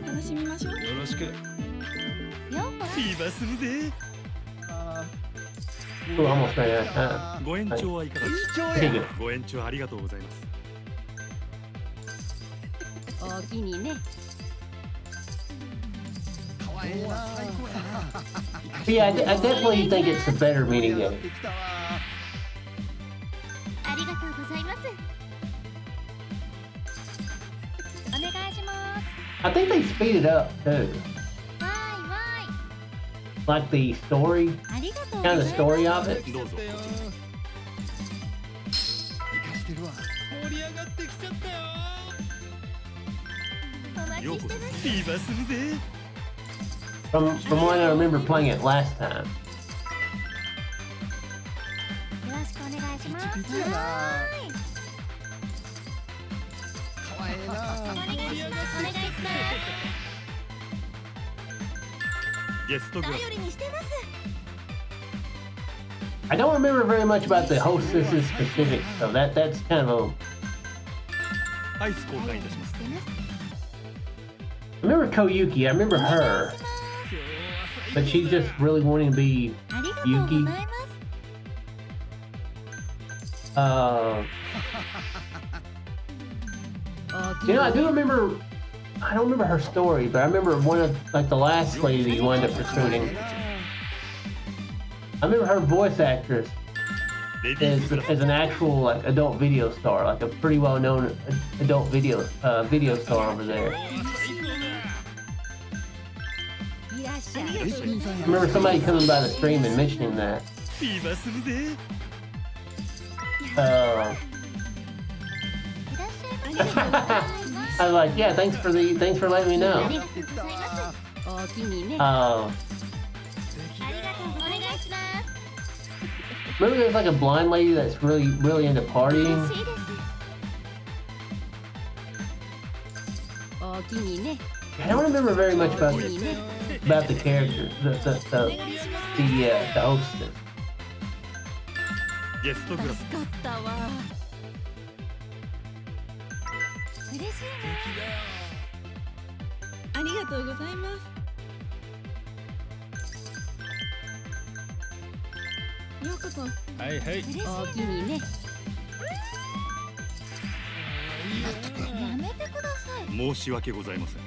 楽しみましょう。よろしく。ようこフィーバーするで。あ Ooh, almost ran out of time. ご延長はいかがですか。延長 Pretty や。 good. ご延長ありがとうございます。おおきにね。かわいいな。最高やな。 But yeah, I definitely think it's a better 盛り上 minigame. がってきたわ。ありがとうございます。お願いします。 I think they speed it up too. わーいわ Like the story, ーい。ありがとうござ kind い of ます。 the story of it. どうぞこちら。生かしてるわ。盛り上がってきちゃったよ。おようこそリバするで From when I remember playing it last time. よろしくお願いします。ピチピチやなはかわいいなーい。お願いします。お願いしまゲストす。グラ頼りにしてます。 I don't remember very much about the hostess's specifics, so that's kind of a. アイス交換いたします I remember Koyuki. I remember her, but she's just really wanting to be ありがとうございます。 You know, I do remember. I don't remember her story, but I remember one of like the last lady that you wound up recruiting. I remember her voice actress レディー is スグラ as an actual like adult video star, like a pretty well known adult video star over there. いらっしゃい I remember somebody coming by the stream and mentioning that. リバするで いらっしゃい。ありがとうございます。 I was like, yeah, thanks for letting me あ know. りがとうございます。おおきにね Uh, ありがとうございます。お願いします。 remember there's like a blind lady that's really into 嬉 partying. しいです。おおきにね I don't remember very much おおきにね about the character, the お願いします。 the hostess. ゲストグラス助かったわ嬉しいな。ありがとうございますようこそはいはい嬉しいな。おおきにねやめてください。申し訳ございません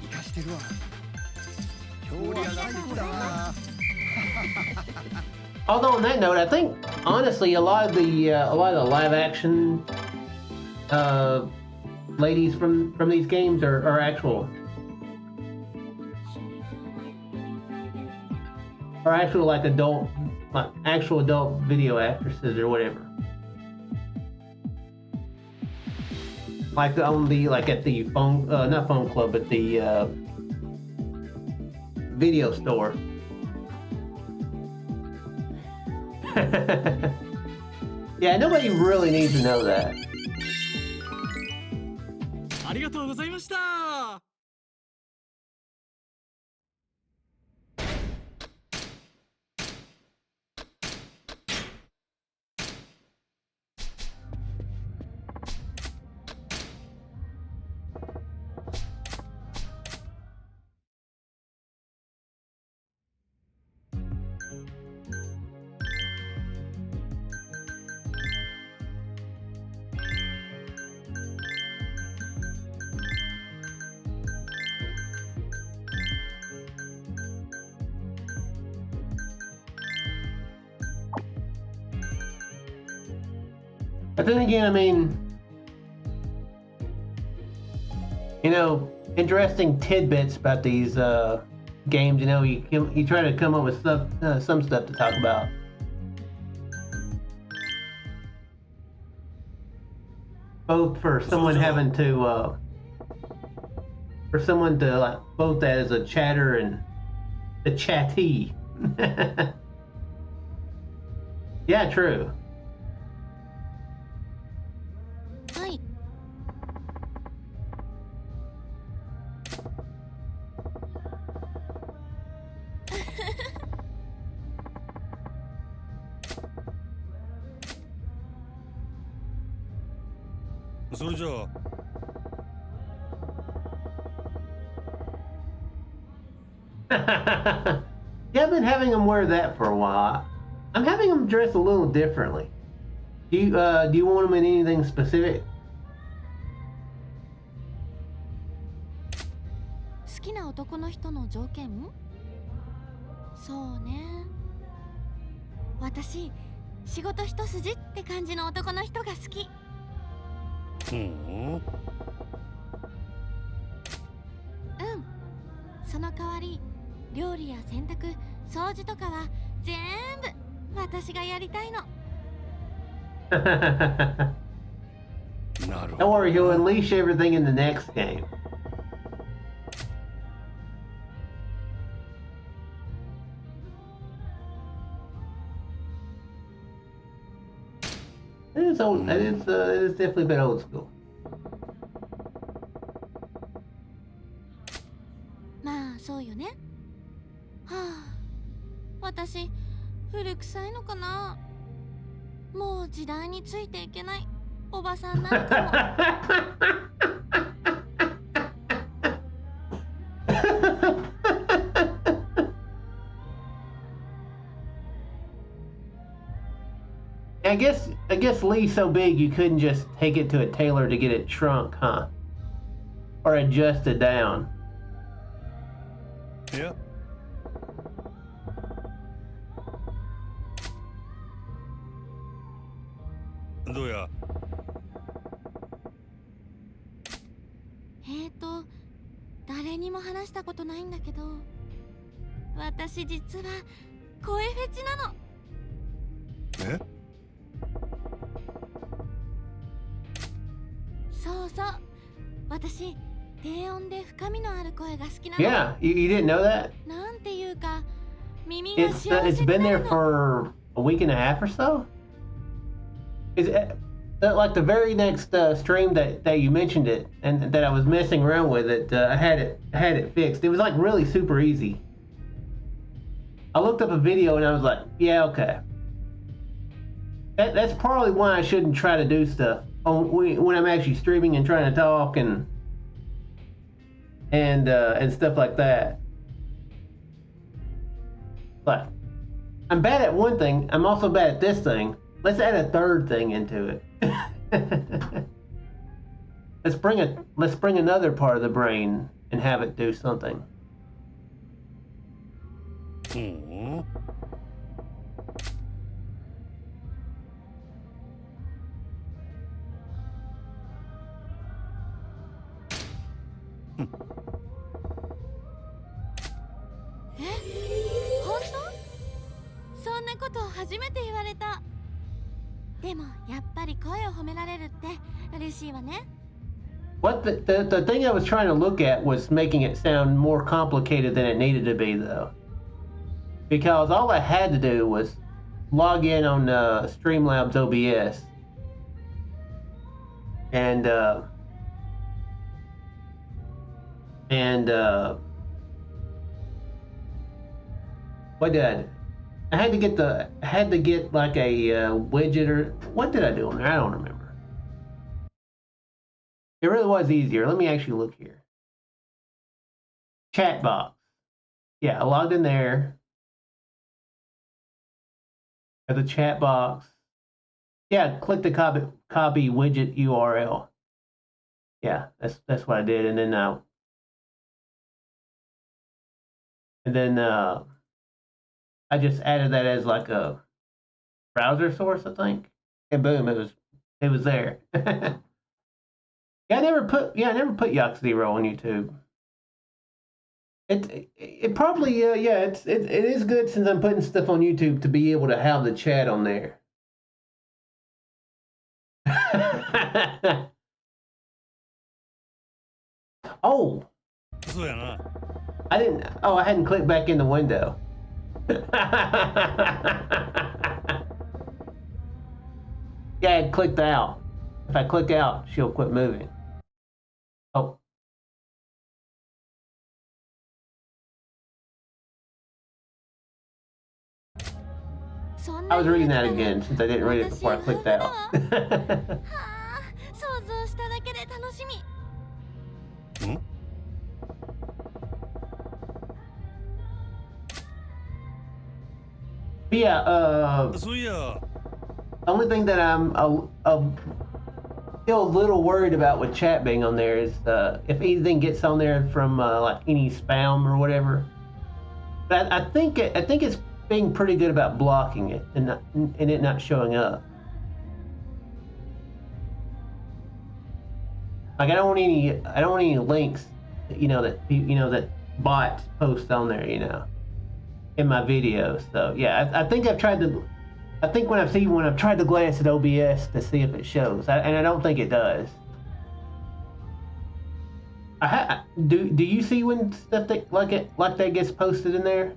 生かしてるわ今日は大好きだわ Although on that note, I think honestly a lot of the live action ladies from these games are actual like actual adult video actresses or whatever. Like at the phone not phone club but the video store. Yeah, nobody really needs to know that. ありがとうございました But then again, I mean, you know, interesting tidbits about these games. You know, you try to come up with stuff, some stuff to talk about. Both for someone having to, for someone to like both that as a chatter and the chattee. Yeah, true. はい。それじゃあ Yeah, I've been having them wear that for a while. I'm having them dress a little differently. Do you want them in anything specific? 好きな男の人の条件？そうね。私、仕事一筋って感じの男の人が好き。ほううん。その代わり、料理や洗濯、掃除とかは全部私がやりたいの。なるほ Don't ど worry, he'll unleash everything in the next game. It is old. It is definitely been old school. まあそうよね。はあ、私古臭いのかな。もう時代についていけないおばさんなのかも。I guess Lee's so big you couldn't just take it to a tailor to get it shrunk, huh? Or adjusted down. いやどうや誰にも話したことないんだけど、私実は声フェチなの。えそうそう、私低音で深みのある声が好きなの。 Yeah, you didn't know that? なんていうか耳が It's 幸 it's せに been な there るの。 for a week and a half or so. Is it like the very next stream that you mentioned it and that I was messing around with it? I had it fixed. It was like really super easy. I looked up a video and I was like, yeah, okay. That's probably why I shouldn't try to do stuff when I'm actually streaming and trying to talk and stuff like that. But I'm bad at one thing. I'm also bad at this thing. Let's add a third thing into it. let's bring another part of the brain and have it do something. うん え、本当？そんなこと初めて言われた。でもやっぱり声を褒められるって嬉しいわね。 What the thing I was trying to look at was making it sound more complicated than it needed to be, though. Because all I had to do was log in on Streamlabs OBS and what did I do? I had to get like a widget, or what did I do on there? I don't remember. It really was easier. Let me actually look here. Chat box. Yeah, I logged in there. At the chat box. Yeah, click the copy widget URL. Yeah, that's what I did, and then I just added that as like a browser source, I think, and boom, it was there. Yeah, I never put Yakuza on YouTube. It probably it is good since I'm putting stuff on YouTube to be able to have the chat on there. Oh, そうやな I hadn't clicked back in the window. Yeah, I clicked out. If I click out, she'll quit moving. Oh. I was reading that again since I didn't read it before I clicked out. はあ、想像しただけで楽しみ。 But yeah, そういや only thing that I'm still a little worried about with chat being on there is if anything gets on there from like any spam or whatever. But I think it's being pretty good about blocking it and it not showing up. Like I don't want any links, that bots post on there, in my videos. So yeah, I think I've tried I think when I've tried to glance at OBS to see if it shows, and I don't think it does. Do you see when stuff like that gets posted in there?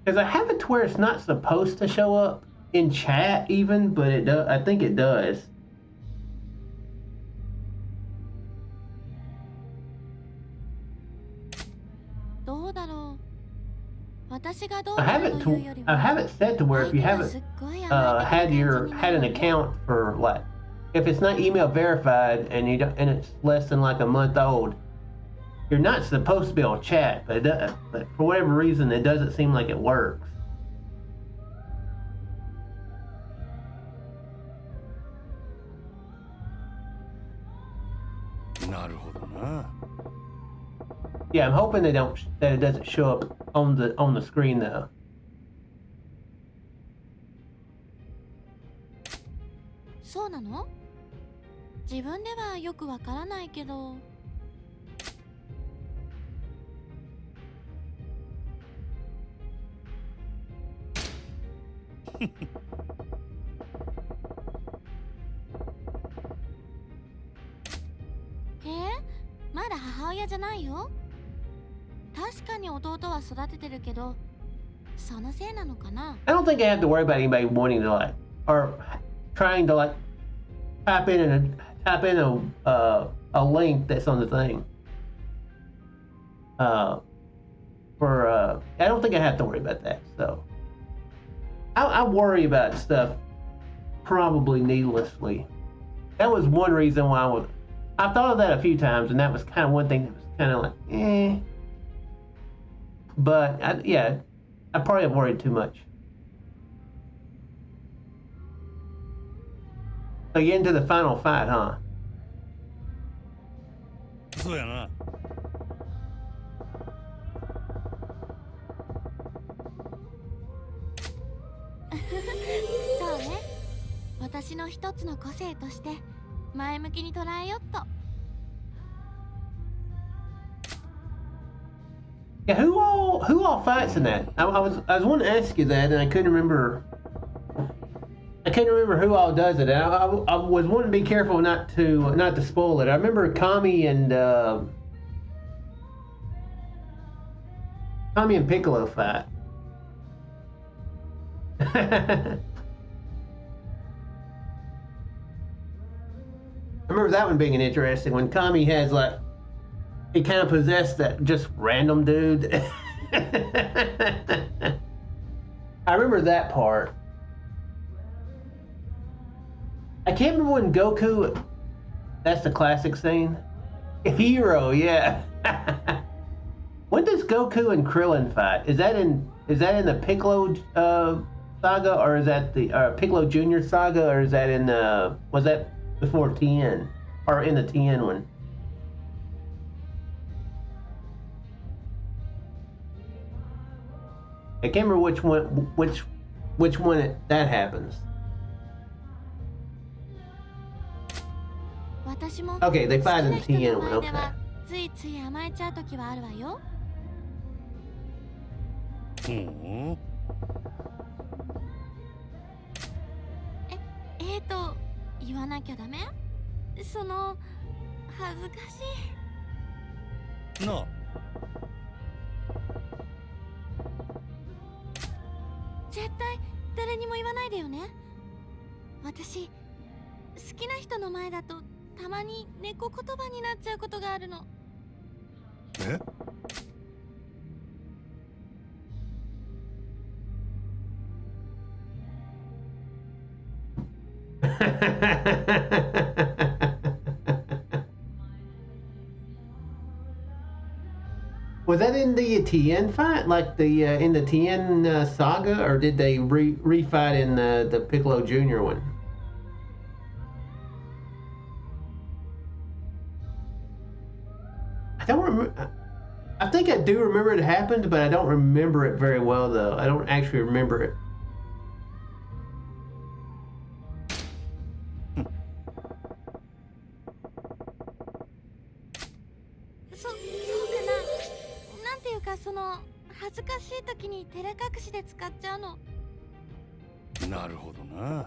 Because I have it to where it's not supposed to show up in chat even, but it does. I think it does. どうだろう。私がどう I だ have ろう it というより I は have it set to where if you 相手が haven't すっごい甘えてくる感じにな had る an のね。 account for like if it's not email verified and you don't and it's less than like a month old, you're not supposed to be able to chat, but for whatever reason it doesn't seem like it works. なるほどな。 Yeah, I'm hoping that it doesn't show up on the screen though. そうなの？自分ではよくわからないけど。へえ、まだ母親じゃないよ。確かに弟は育ててるけど、そのせいなのかな。 I don't think I have to worry about anybody wanting to like or trying to like type in a link that's on the thing. I don't think I have to worry about that. So I worry about stuff probably needlessly. That was one reason why I thought of that a few times, and that was kind of one thing that was kind of like, eh. But I probably have worried too much. So you into the final fight, huh? そうやな。そうね。私の一つの個性として前向きに捉えよっと。 Yeah, who all fights in that? I was wanting to ask you that, and I couldn't remember. I couldn't remember who all does it. I was wanting to be careful not to spoil it. I remember Kami and Piccolo fight. I remember that one being an interesting one. Kami has like he kind of possessed that just random dude. I remember that part. I can't remember when Goku. That's the classic scene. Hero, yeah. When does Goku and Krillin fight? Is that in the Piccolo saga, or is that the Piccolo Junior saga, or is that in was that before 10 or in the 10 one? I can't remember which one that happens. 私も Okay, they fight in the 好きな TN 人 one. の前で Okay. はついつい甘えちゃう時はあるわよ。うん。言わなきゃダメ？その恥ずかしい。なあ。絶対誰にも言わないでよね。私好きな人の前だとたまに猫言葉になっちゃうことがあるの。え？ Was that in the Tien fight, like the in the Tien saga, or did they refight in the Piccolo Junior one? I don't remember. I think I do remember it happened, but I don't remember it very well, though. I don't actually remember it. そうかな。なんていうかその恥ずかしい時に照れ隠しで使っちゃうの。なるほどな。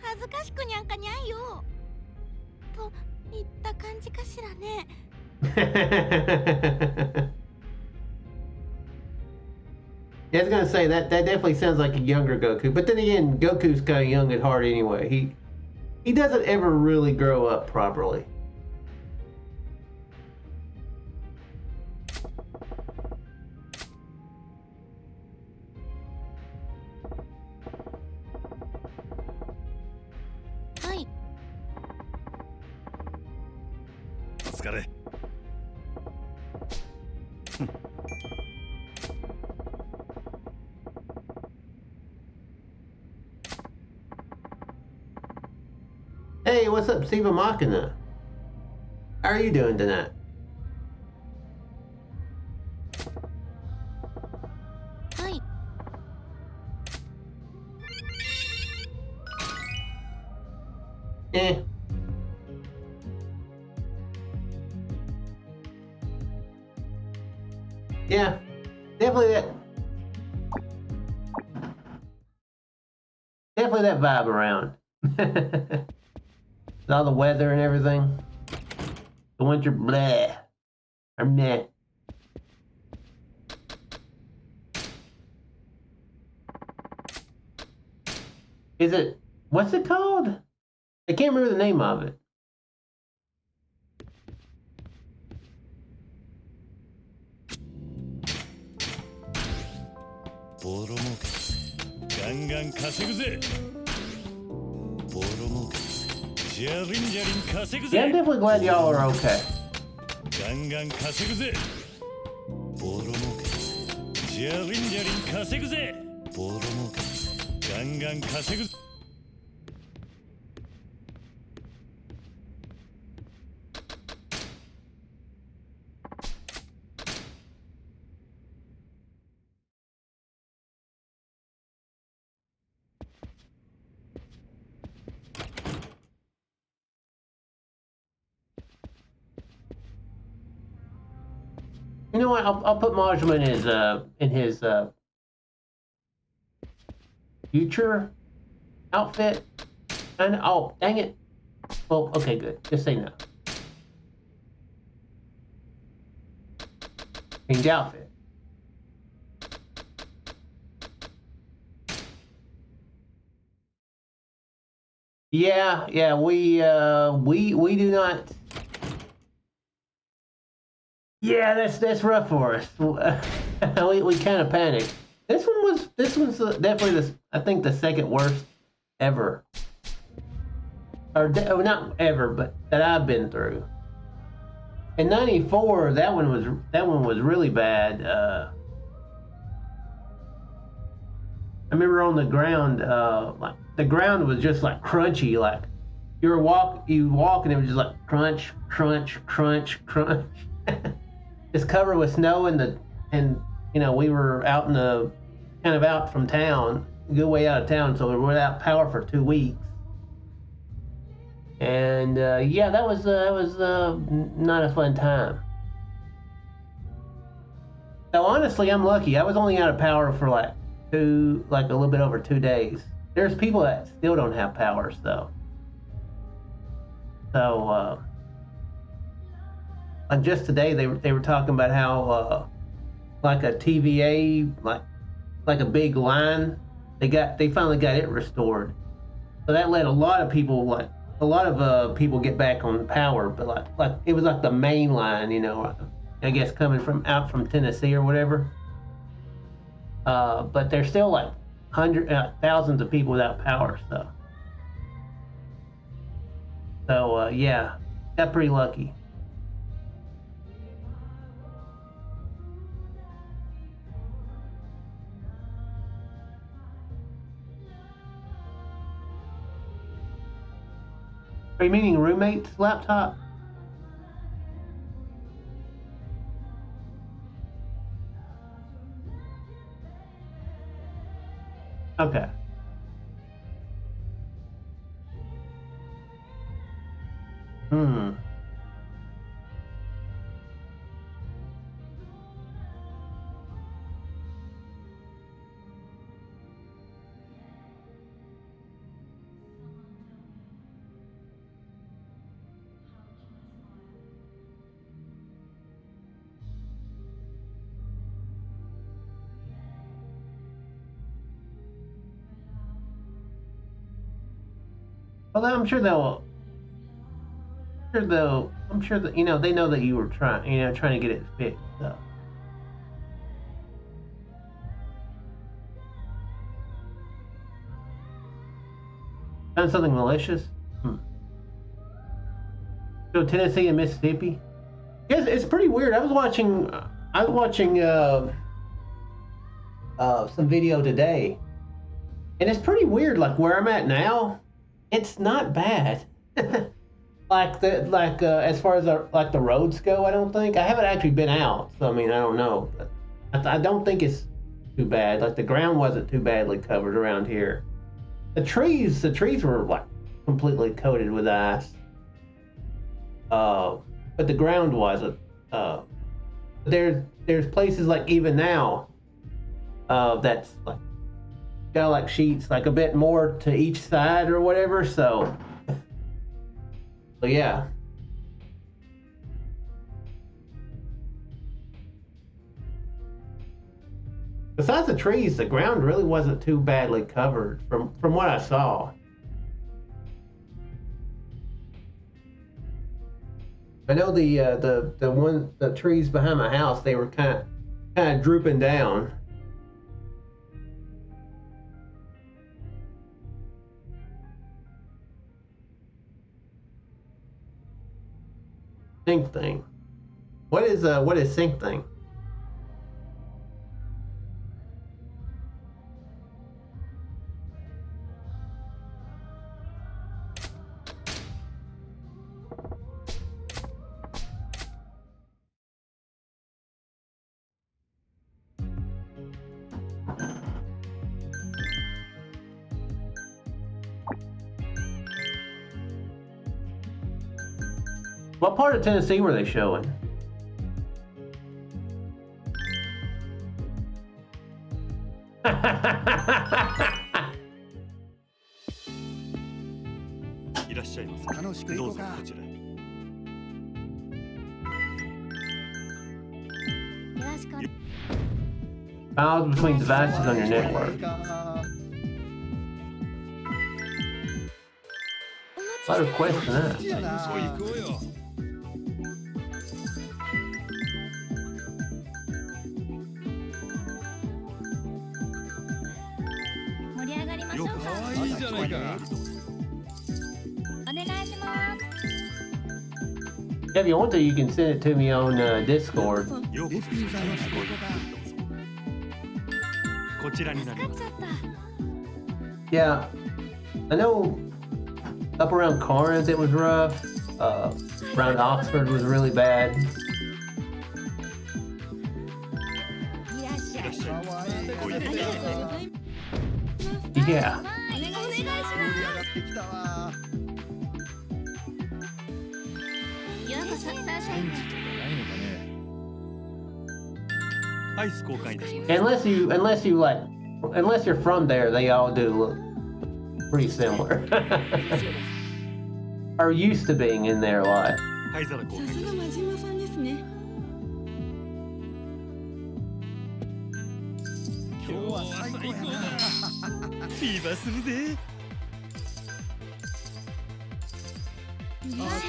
恥ずかしくにゃんかにゃいよといった感じかしらね。Yeah, I was gonna say that definitely sounds like a younger Goku, but then again, Goku's kind of young at heart anyway. He doesn't ever really grow up properly. Hi. お疲れ。Hey, what's up, Siva Machina? How are you doing tonight? Hi. Eh. Yeah, definitely that vibe around. All the weather and everything. The winter bleh. Or meh. Is it, what's it called? I can't remember the name of it. Yeah, I'm definitely glad y'all are okay. ガンガン稼ぐぜ。ボロ儲け。ジャリンジャリン稼ぐぜ。ボロ儲け。ガンガン稼ぐぜ。You know what? I'll put Majima in his future outfit. And oh, dang it. Well, okay, good. Just say no. Change outfit. Yeah, we do not. Yeah, that's rough for us. we kind of panicked. This one's definitely I think the second worst ever, or not ever, but that I've been through. In '94, that one was really bad. I remember on the ground, like the ground was just like crunchy, like you walk and it was just like crunch, crunch, crunch, crunch. It's covered with snow and we were out in the kind of out from town, a good way out of town, so we were without power for 2 weeks. And yeah, that was not a fun time. So honestly, I'm lucky. I was only out of power for like a little bit over 2 days. There's people that still don't have powers though. So like just today, they were talking about how like a TVA, like a big line, they finally got it restored. So that let a lot of people people get back on power, but like it was like the main line, I guess coming out from Tennessee or whatever. But there's still like thousands of people without power. So yeah, got pretty lucky. Are you meaning roommate's laptop? Okay. Well, I'm sure they'll. I'm sure that they know that you were trying to get it fixed. So. Done something malicious? So Tennessee and Mississippi? Yes, it's pretty weird. I was watching some video today, and it's pretty weird. Like where I'm at now, it's not bad. As far as the roads go, I don't think I haven't actually been out, so I mean I don't know, but I don't think it's too bad. Like the ground wasn't too badly covered around here. The trees were like completely coated with ice, but the ground wasn't. There's places like even now, that's like got like sheets like a bit more to each side or whatever. So yeah. Besides the trees, the ground really wasn't too badly covered from what I saw. I know the trees behind my house, they were kind of drooping down. Sync thing. What is sync thing? What part of Tennessee were they showing? Files between devices on your network. A lot of requests in that. Yeah, if you want to, you can send it to me on Discord. Yeah, I know up around Corinth it was rough. Around Oxford was really bad. Yeah. Unless you're from there, they all do look pretty similar. Are used to being in there a lot. さすが真島さんですね。今日は最高やな。フィーバーするで。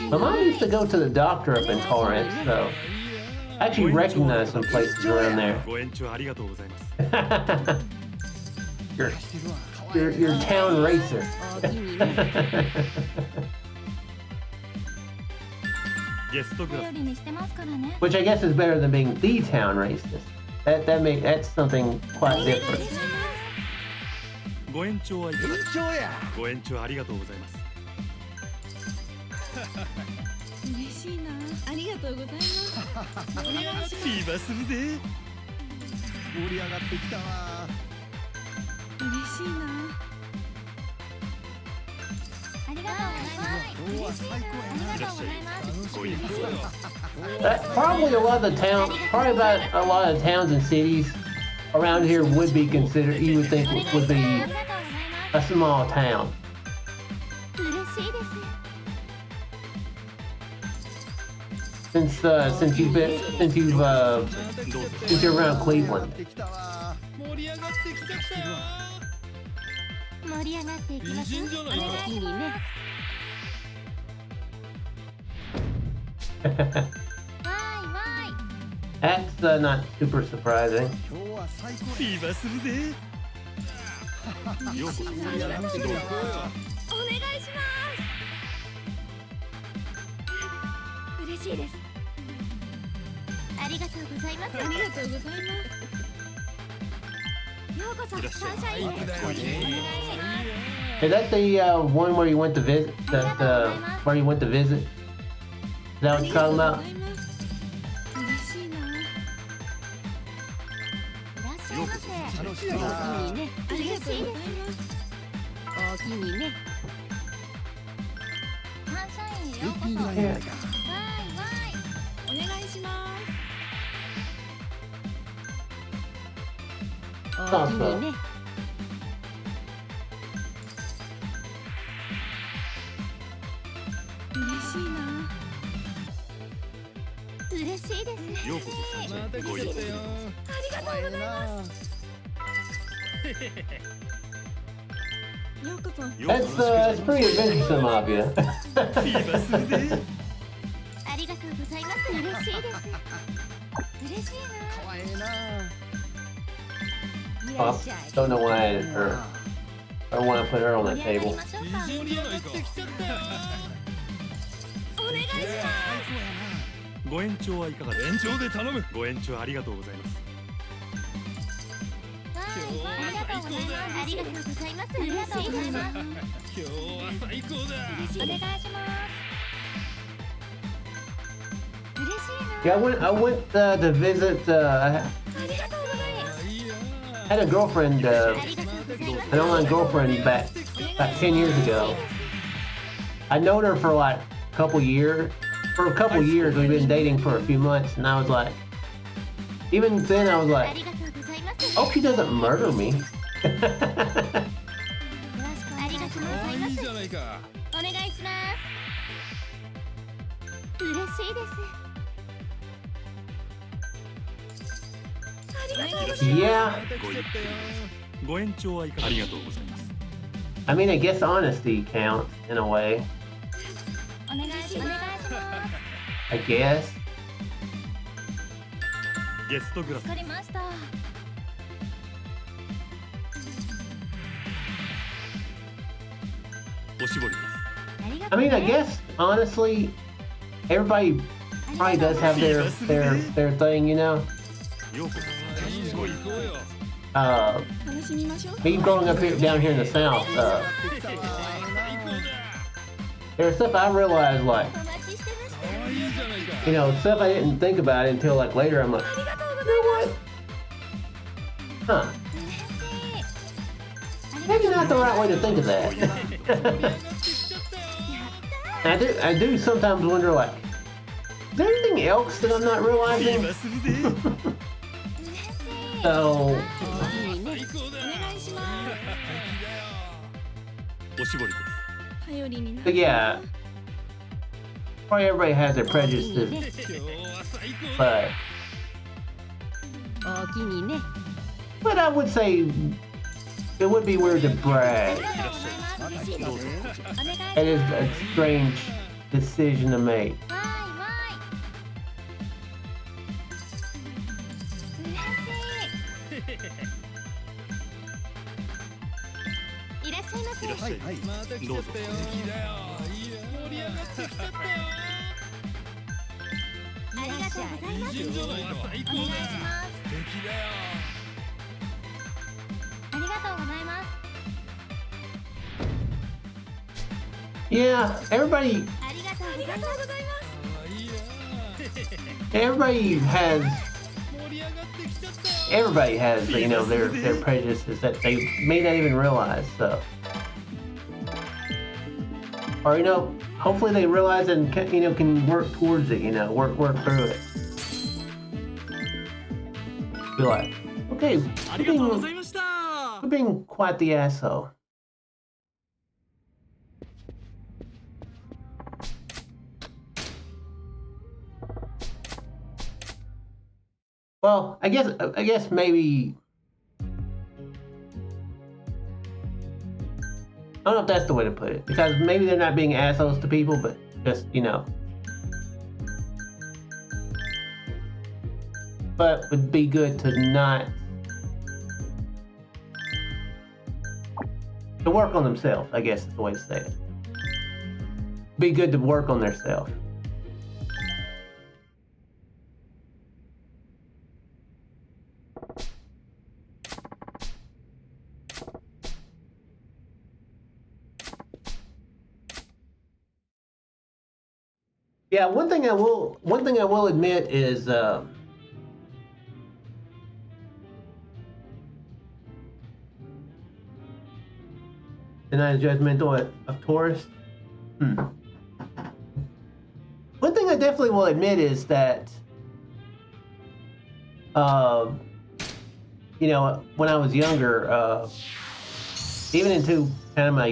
My mom used to go to the doctor up in Corinth, so I actually recognize some places around there. ご延長ありがとうございます。You're town racer. Which I guess is better than being the town racist. That's something quite different. ご延長はいかがですか。ご延長ありがとうございます。嬉しいな。ありがとうございます。お願いします。フィーバーするで。盛り上がってきたわ。嬉しいな。ありがとうございます。今日は最高やな。ありがとうございます。ご延長。Probably a lot of the towns, probably about a lot of towns and cities around here would be considered, you would think would be a small town. 嬉しいです。Since you're around Cleveland. 盛り上がってきちゃったよ。盛り上がっていきましょう。いいね。That's not super surprising. 今日は最高フィーバーするでようこそ盛り上がってきたわお願いします嬉しいです。ありがとうございます。ありがとうございます。ようこそサンシャインへ。お願いします。 Is that the one where you went to visit? That where you went to visit? Is that what you're talking about? 嬉しいな。いらっしゃいませ。楽しみだな。ね、嬉しいです。おおきにね。サンシャインへようこそ。ルッキングがいいじゃないか。わーい。お願いします。おおきにね。嬉しいな。嬉しいです。ようこそサンシャインご一緒ありがとうございます。ようこそ。 That's pretty adventuresome of you. フィーバーするでありがとうございます。嬉しいです。嬉しいかわいいな。な。い Oh, らっしゃい。 don't know why I don't want to put her on that 盛り上が table. りましょうか。盛り上がってきちゃったよお願いしご延長はいかがですか延長で頼むご延長ありがとうございますます。ありがとうございます。ありがとうございます。ありがとうございます。今日は最高だお願いします。嬉しいな。 Yeah, I went to visit. I ありがとうございます。いいや had a girlfriend, ありがとうございます。 an online girlfriend back about 10 years ago. I known her for like a couple years. For a couple years, we've been dating for a few months, and I was like, even then, I was あ like, りがとうございます。 hope she doesn't murder me. よろしくお願いします。ありがとうございまいいす。じゃないかお願いします。嬉しいです。ありがとうございます。 Yeah, ごゆっくりご延長はいかがありがとうございます I mean, I guess honesty counts in a way. お願いします。 I guess. ゲストグラスわかりました。おしぼりですありがと I う mean, I guess honestly, everybody probably does have their thing, you know. ようこそサンシャインご行こうよ 楽しみましょう。 Me growing up here down here in the South, 最高だ there's stuff I realized like, お待ちしてました。可愛いじゃないか you know, stuff I didn't think about it until like later. I'm like, ありがとうご you ざい know ます。 what? Huh? 嬉しい。 Maybe not the right way to think of that. 盛り上がってきちゃったよ I do sometimes wonder like, is there anything else that I'm not フィー realizing? バーするで So 最高だお願いします。おしぼりです頼りにな but yeah, probably everybody has their prejudices, 今日は最高 but おおきにね。 but I would say it would be weird to あ brag. りがとうございます。嬉しいです。お願いし It is a strange decision to make. ます。わーいわーい。嬉しい。いらっしゃいませ。いらっしゃいはいはい。また来ちゃったよ敵だよいいよ盛り上がってきちゃったよありがとうございます。いいじゃないか最高だお願いします。敵だよありがとうございます。 Yeah, everybody ありがとうございます。あいいよ everybody has 盛り上がってきちゃったよ everybody has you know their prejudices that they may not even realize. So, or you know, hopefully they realize and can work towards it. You know, work through it. Be like, okay, あ we're りがとうご being, ざいました we're being quite the asshole. Well, I guess maybe I don't know if that's the way to put it, because maybe they're not being assholes to people, but just, you know, but would be good to not to work on themselves, I guess is the way to say it. Be good to work on themselves. Yeah, one thing I will admit is denies judgmental of tourists. One thing I definitely will admit is that, you know, when I was younger, even into kind of my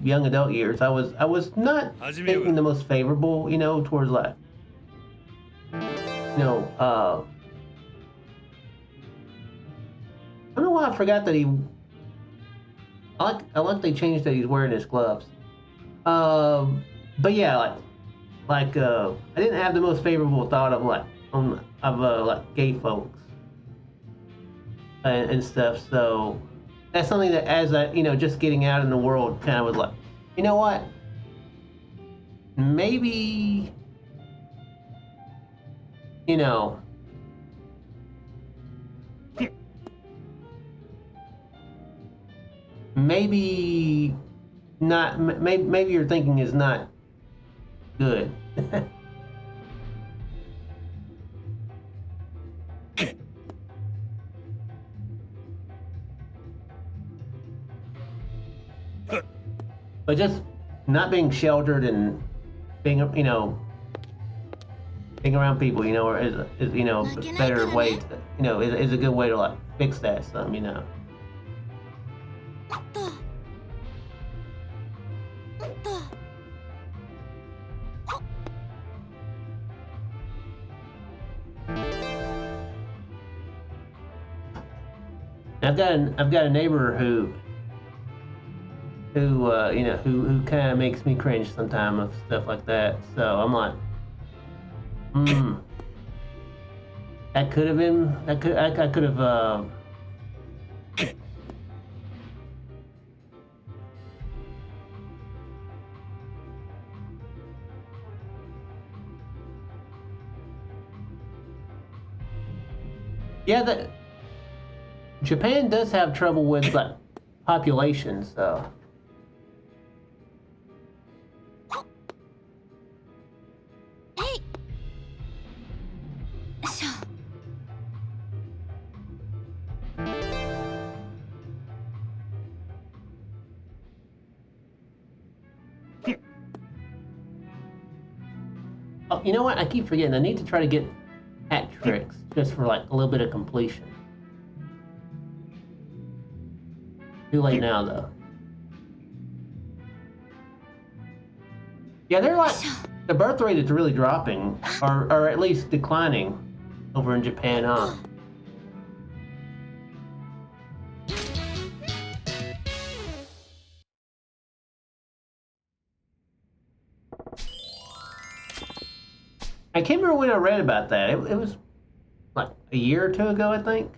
young adult years, I was not thinking the most favorable, you know, towards like, you know, I don't know why I forgot that I like they changed that he's wearing his gloves. But yeah, I didn't have the most favorable thought of like gay folks and stuff. So that's something that, as I, you know, just getting out in the world, kind of was like, you know what, maybe, you know, maybe not. Maybe your thinking is not good. But just not being sheltered and being, you know, being around people, you know, is you know, a better way to, you know, is a good way to like fix that some, you know. I've got a neighbor who you know, who kind of makes me cringe sometimes of stuff like that. So I'm like, that could have been, I could have yeah, that Japan does have trouble with like population, so. Oh, you know what? I keep forgetting. I need to try to get hat tricks just for like a little bit of completion. Too late now, though. Yeah, they're like, the birth rate is really dropping, or at least declining over in Japan, huh? I can't remember when I read about that. It was like a year or two ago, I think.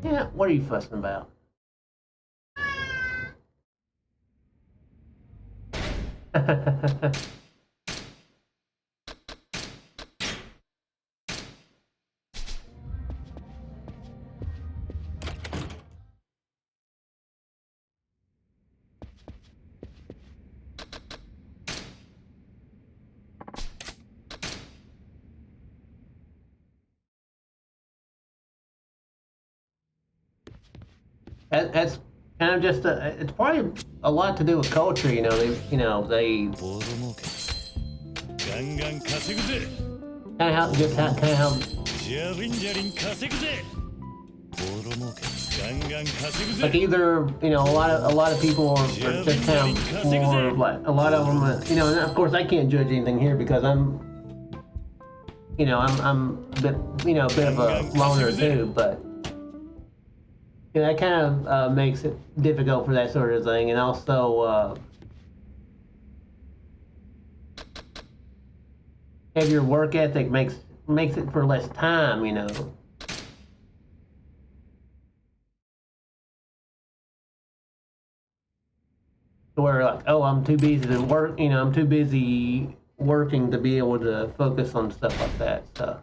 Yeah, what are you fussing about? That's kind of just it's probably a lot to do with culture, you know. They kind of how like either, you know, a lot of people are just kind of more like, a lot of them, you know, and of course I can't judge anything here because I'm a bit, you know, a bit of a loner too, but you know, that kind of makes it difficult for that sort of thing. And also heavier work ethic makes it for less time, you know. Where like, oh, I'm too busy to work, you know, I'm too busy working to be able to focus on stuff like that. So.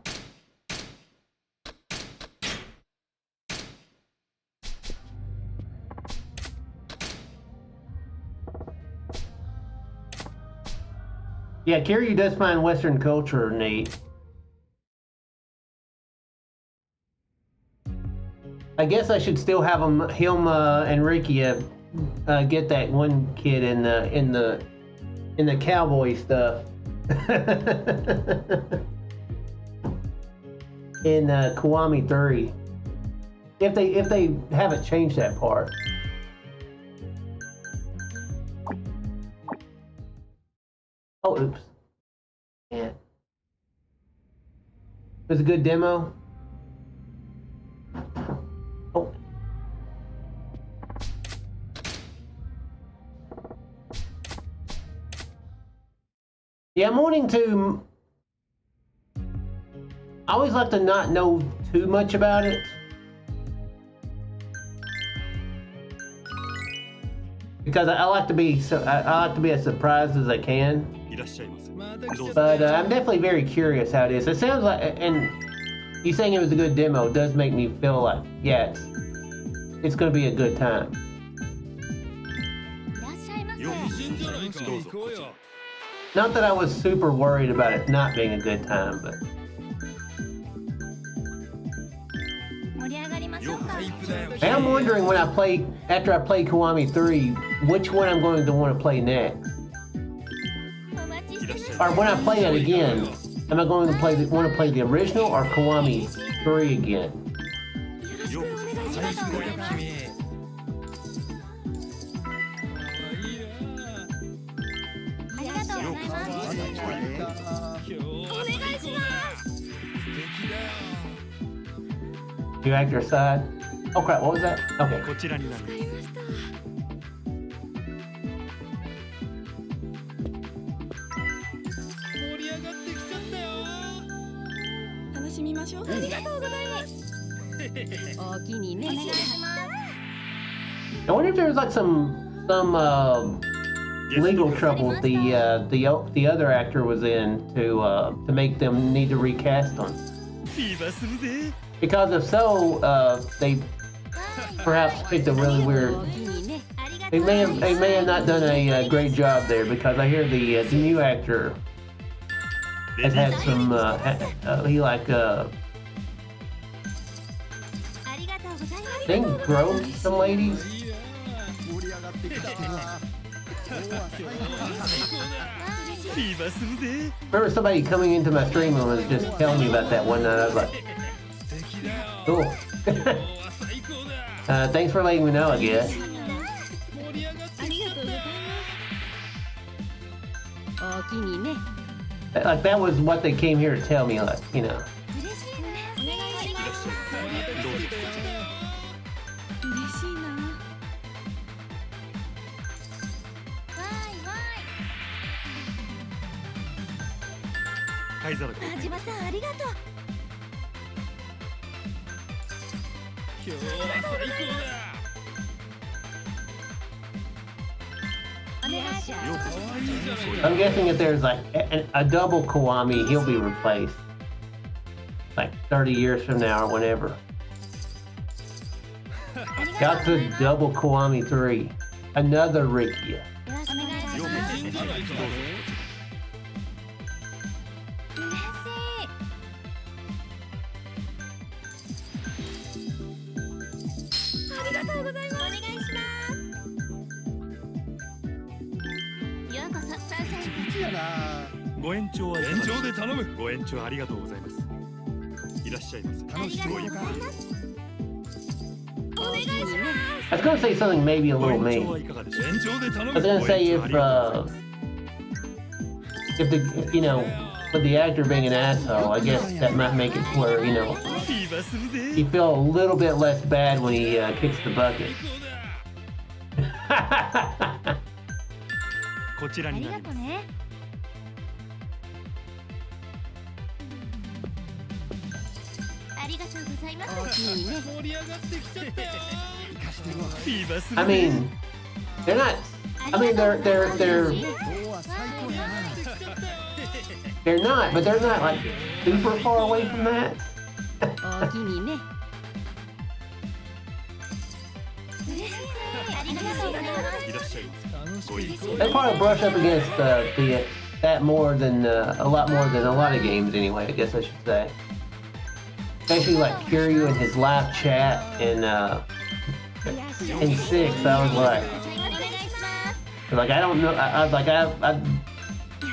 Yeah, Kiryu does find Western culture neat. I guess I should still have him and Ricky get that one kid in the cowboy stuff. In Kiwami 3. If they haven't changed that part. Oh, oops. Yeah. It was a good demo. Oh. Yeah, I'm wanting to... I always like to not know too much about it. Because I like to be as surprised as I can. But I'm definitely very curious how it is. It sounds like, and you saying it was a good demo does make me feel like, yeah, it's going to be a good time. Not that I was super worried about it not being a good time, but. And I'm wondering when after I play Kiwami 3, which one I'm going to want to play next. Or when I play it again, am I going to want to play the original or Kiwami 3 again? You actor side? Oh crap, what was that? Okay. I wonder if there's like some legal trouble the other actor was in to make them need to recast him. Because if so, they perhaps picked a really weird. They may have not done a great job there because I hear the new actor has had some I think groped some ladies. Remember somebody coming into my stream and was just telling me about that one night. I was like, cool. Thanks for letting me know, I guess. Like that was what they came here to tell me, like, you know. I'm guessing if there's like a double Kiwami, he'll be replaced. Like 30 years from now or whenever. Got to double Kiwami 3. Another Ricky. I was gonna say something maybe a little mean. I was gonna say if the, you know, with the actor being an asshole, I guess that might make it where, you know, you feel a little bit less bad when he kicks the bucket. りがとうございます。生かしてるわ。ビバする I ね mean, they're not. I mean, they're 今日は最高やな。 they're not, but they're not like super far away from that. おおきにね。嬉しいね。ありがとうございます。いらっしゃいご意見 They probably brush up against that more than a lot more than a lot of games anyway. I guess I should say. Especially like Kiryu and his live chat in 6. I was お願いします。 like I don't know. I was like I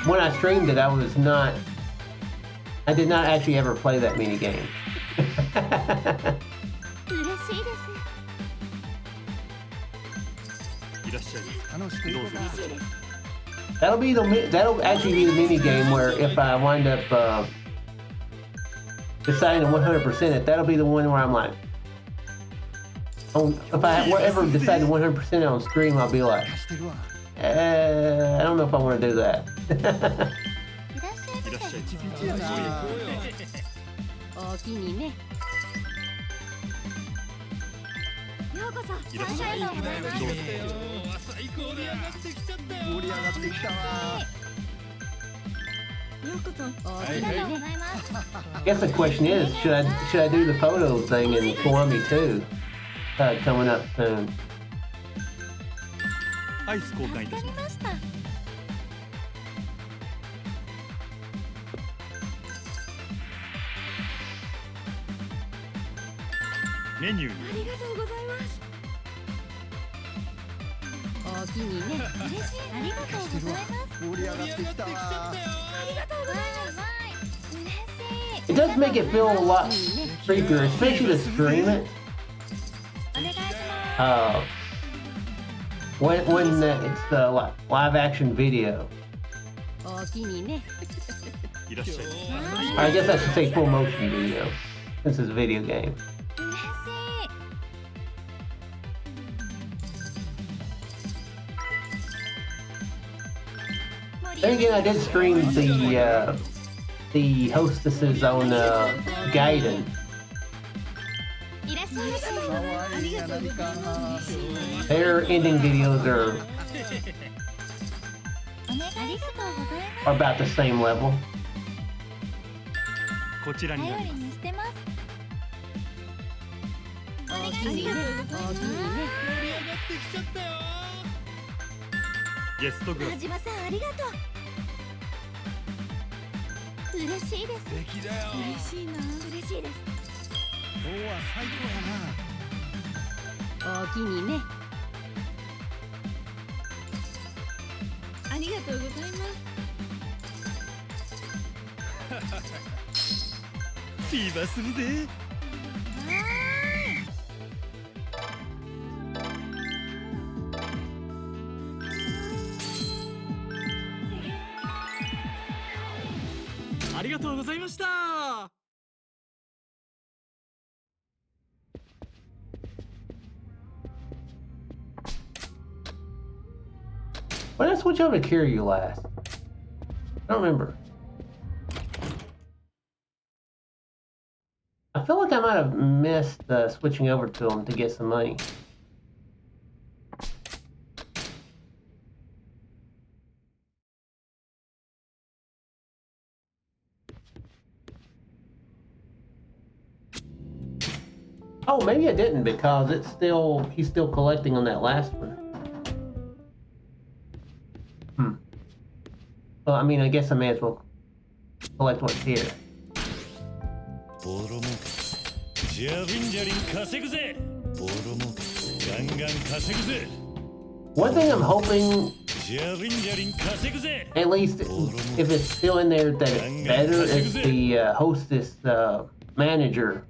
when I streamed it, I was not. I did not actually ever play that mini game. 嬉しいです。いらっしゃい楽しくいこうか。 That'll actually be the mini game where if I wind up deciding to 100% it, that'll be the one where I'm like, if I ever decide to 100% on stream, I'll be like, 生かしてるわ。 I don't know if I want to do that. いらっしゃいいらっしゃいピチピチやな。おおきにね。ようこそ。いらっしゃいありがとうございます。どうぞ盛り上がってきたわ。ようこそ。おおあきにね。りがとうございます。 I guess the question is, should I do the photo thing in Kiwami too? Coming up soon. アイス交換い助かたしますりました。メニューにありがとうございます。おおきにね。嬉しい。ありがとうございます。盛り上がってきたわ。ありがとうございます。嬉しい。 It does make it feel a lot creepier, especially to stream it. お願いします。 When it's the live action video. おおきにね。いらっしゃい I guess I should say full motion video, since it's a video game. 嬉しい。 Then again, I did stream the hostesses on Gaiden. いらっしゃいませ。かわいいや何か。 Their ending videos are お願いします。ありがとうございます。 are about the same level. こちらにな頼りりますにしてます。おおきにね。おおきにね。ゲストグラス田島さんありがとう。嬉しいです。素敵だよ。嬉しいな。嬉しいです。今日は最高やな。おおきにね。ありがとうございます。ビバするでありがとうございました。 When did I switch over to Kiryu last? I don't remember. I feel like I might have missed switching over to him to get some money. Oh, maybe I didn't because he's still collecting on that last one. Well, I mean, I guess I may as well collect what's here. ボロ儲けジャビンジャリン稼ぐぜボロ儲けガンガン稼ぐぜ One thing I'm hoping, ジャビンジャリン稼ぐぜ at least if it's still in there, that it's better, is the hostess manager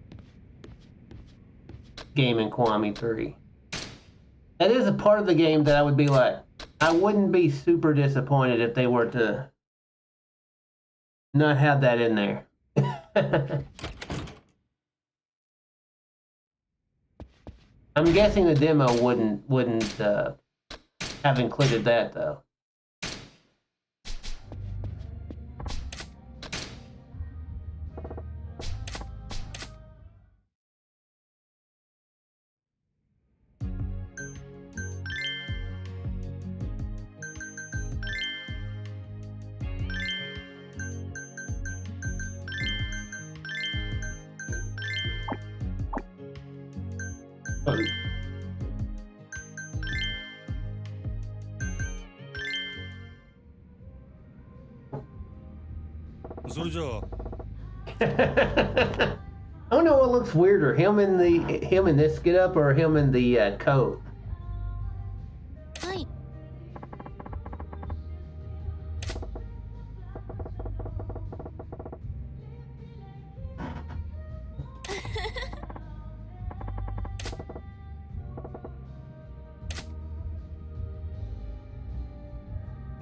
game in Kiwami 3. That is a part of the game that I would be like, I wouldn't be super disappointed if they were to not have that in there. I'm guessing the demo wouldn't have included that though. それじゃあ I don't know what looks weirder, him in this get up or him in the coat. はい。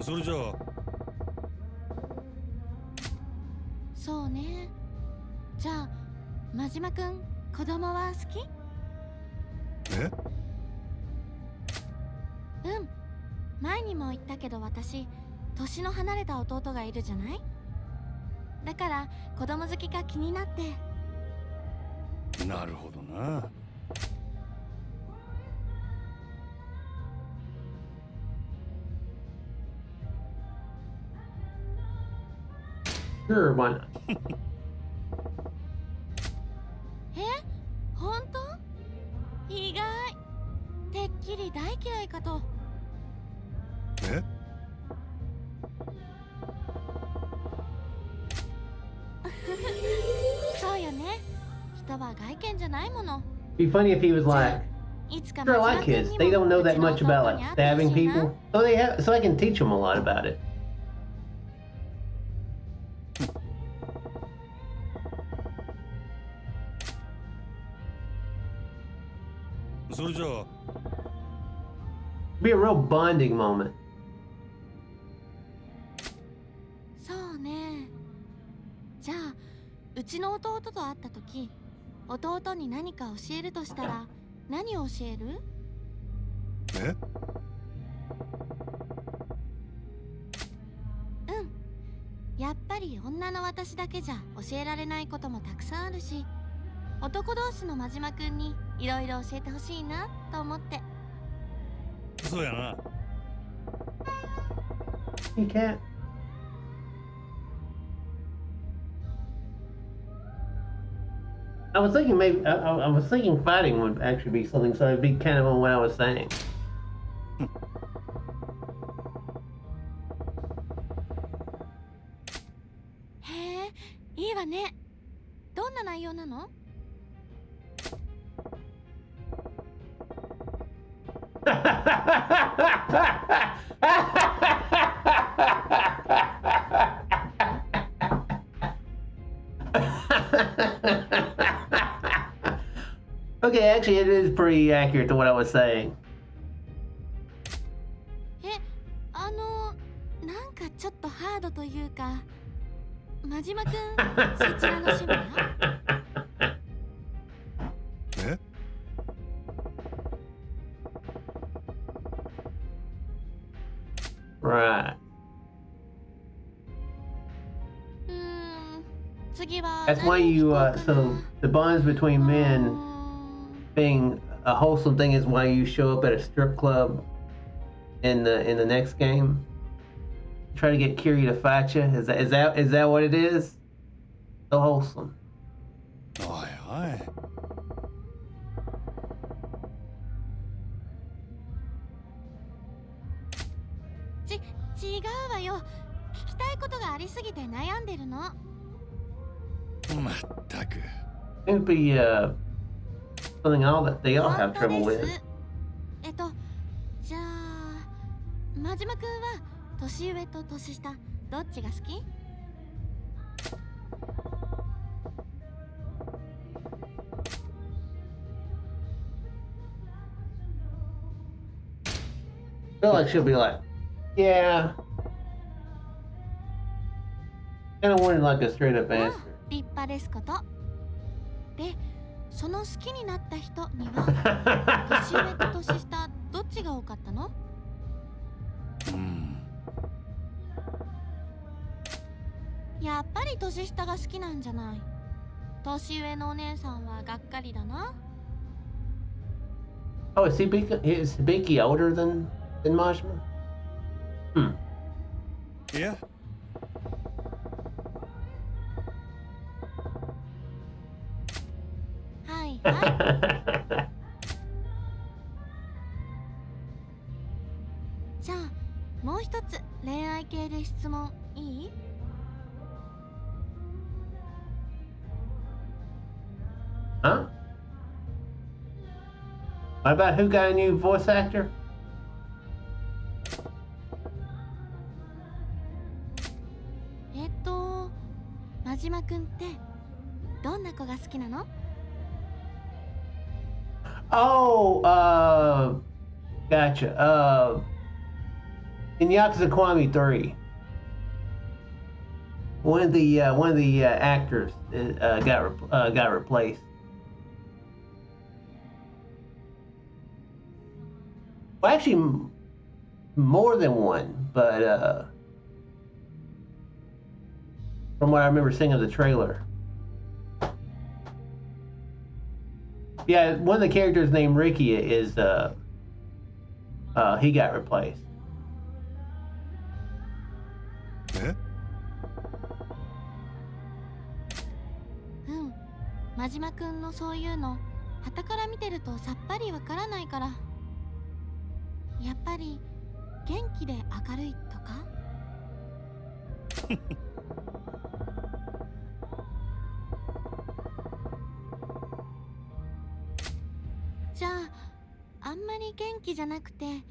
それじゃあそうね。じゃあ真島くん、子供は好き？えうん。前にも言ったけど私、年の離れた弟がいるじゃない？だから子供好きか気になって。なるほどな。Sure, why not? え？本当？意外。てっきり大嫌いかと。えそうよね。人は外見じゃないもの。 Be funny if he was like, いつか sure, I 真 like 島 kids. 君 They に don't も know う that ちの much about 弟 like に会ってほ stabbing しいな。 people, so I can teach them a lot about it. それじゃあ Be a real bonding moment. そうね。じゃあうちの弟と会った時、弟に何か教えるとしたら何を教える？えうん。やっぱり女の私だけじゃ教えられないこともたくさんあるし、男同士の真島くんにいろいろ教えてほしいなと思って。そうやな。 You can't. I was thinking maybe I was thinking fighting would actually be something, so it'd be kind of on what I was saying. へえ、いいわね。どんな内容なの？Okay, actually, it is pretty accurate to what I was saying. え、なんかちょっとハードというか、真島くん、そちらの趣味は？え Right. 次は That's why 何を you 聞こうかな。 so the bonds between men being a wholesome thing is why you show up at a strip club in the next game. Try to get Kiri to fight you. Is that what it is? So wholesome. おいおい。違うわよ。聞きたいことがありすぎて悩んでるの。まったく。 Seems to be something they all have 本当 trouble で with. す。じゃあ真島くんは年上と年下どっちが好き？ I feel like she'll be like, yeah. Kind of wanted like a straight up あ answer. 立派ですこと。で、その好きになった人には年上と年下どっちが多かったの？うん。やっぱり年下が好きなんじゃない。年上のお姉さんはがっかりだな。 Oh, is Hibiki older than Majima? Hmm. いや、はいはい。もう一つ恋愛系で質問いい？ Huh? What about who got a new voice actor? 真島くんってどんな子が好きなの？ Oh, gotcha. In Yakuza Kiwami 3, one of the actors got replaced. Well, actually, more than one, but from what I remember seeing of the trailer. Yeah, one of the characters named Ricky is he got replaced. うん真島くんのそういうの傍から見てるとさっぱりわからないからやっぱり元気で明るいとかじゃああんまり元気じゃなくて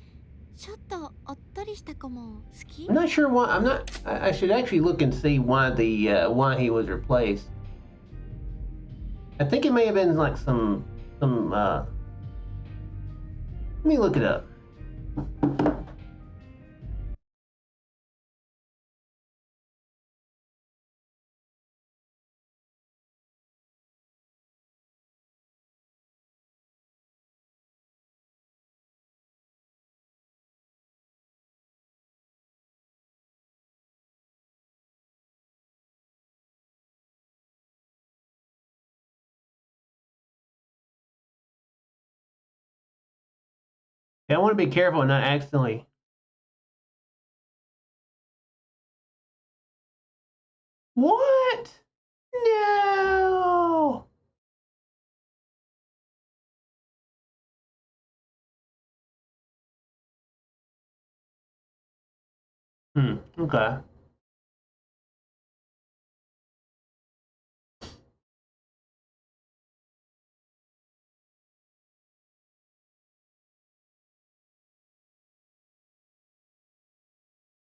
ちょっとおっとりした子も好き？ I'm not sure why. I should actually look and see why why he was replaced. I think it may have been like some. Let me look it up. Yeah, I want to be careful and not accidentally. What? No. Okay.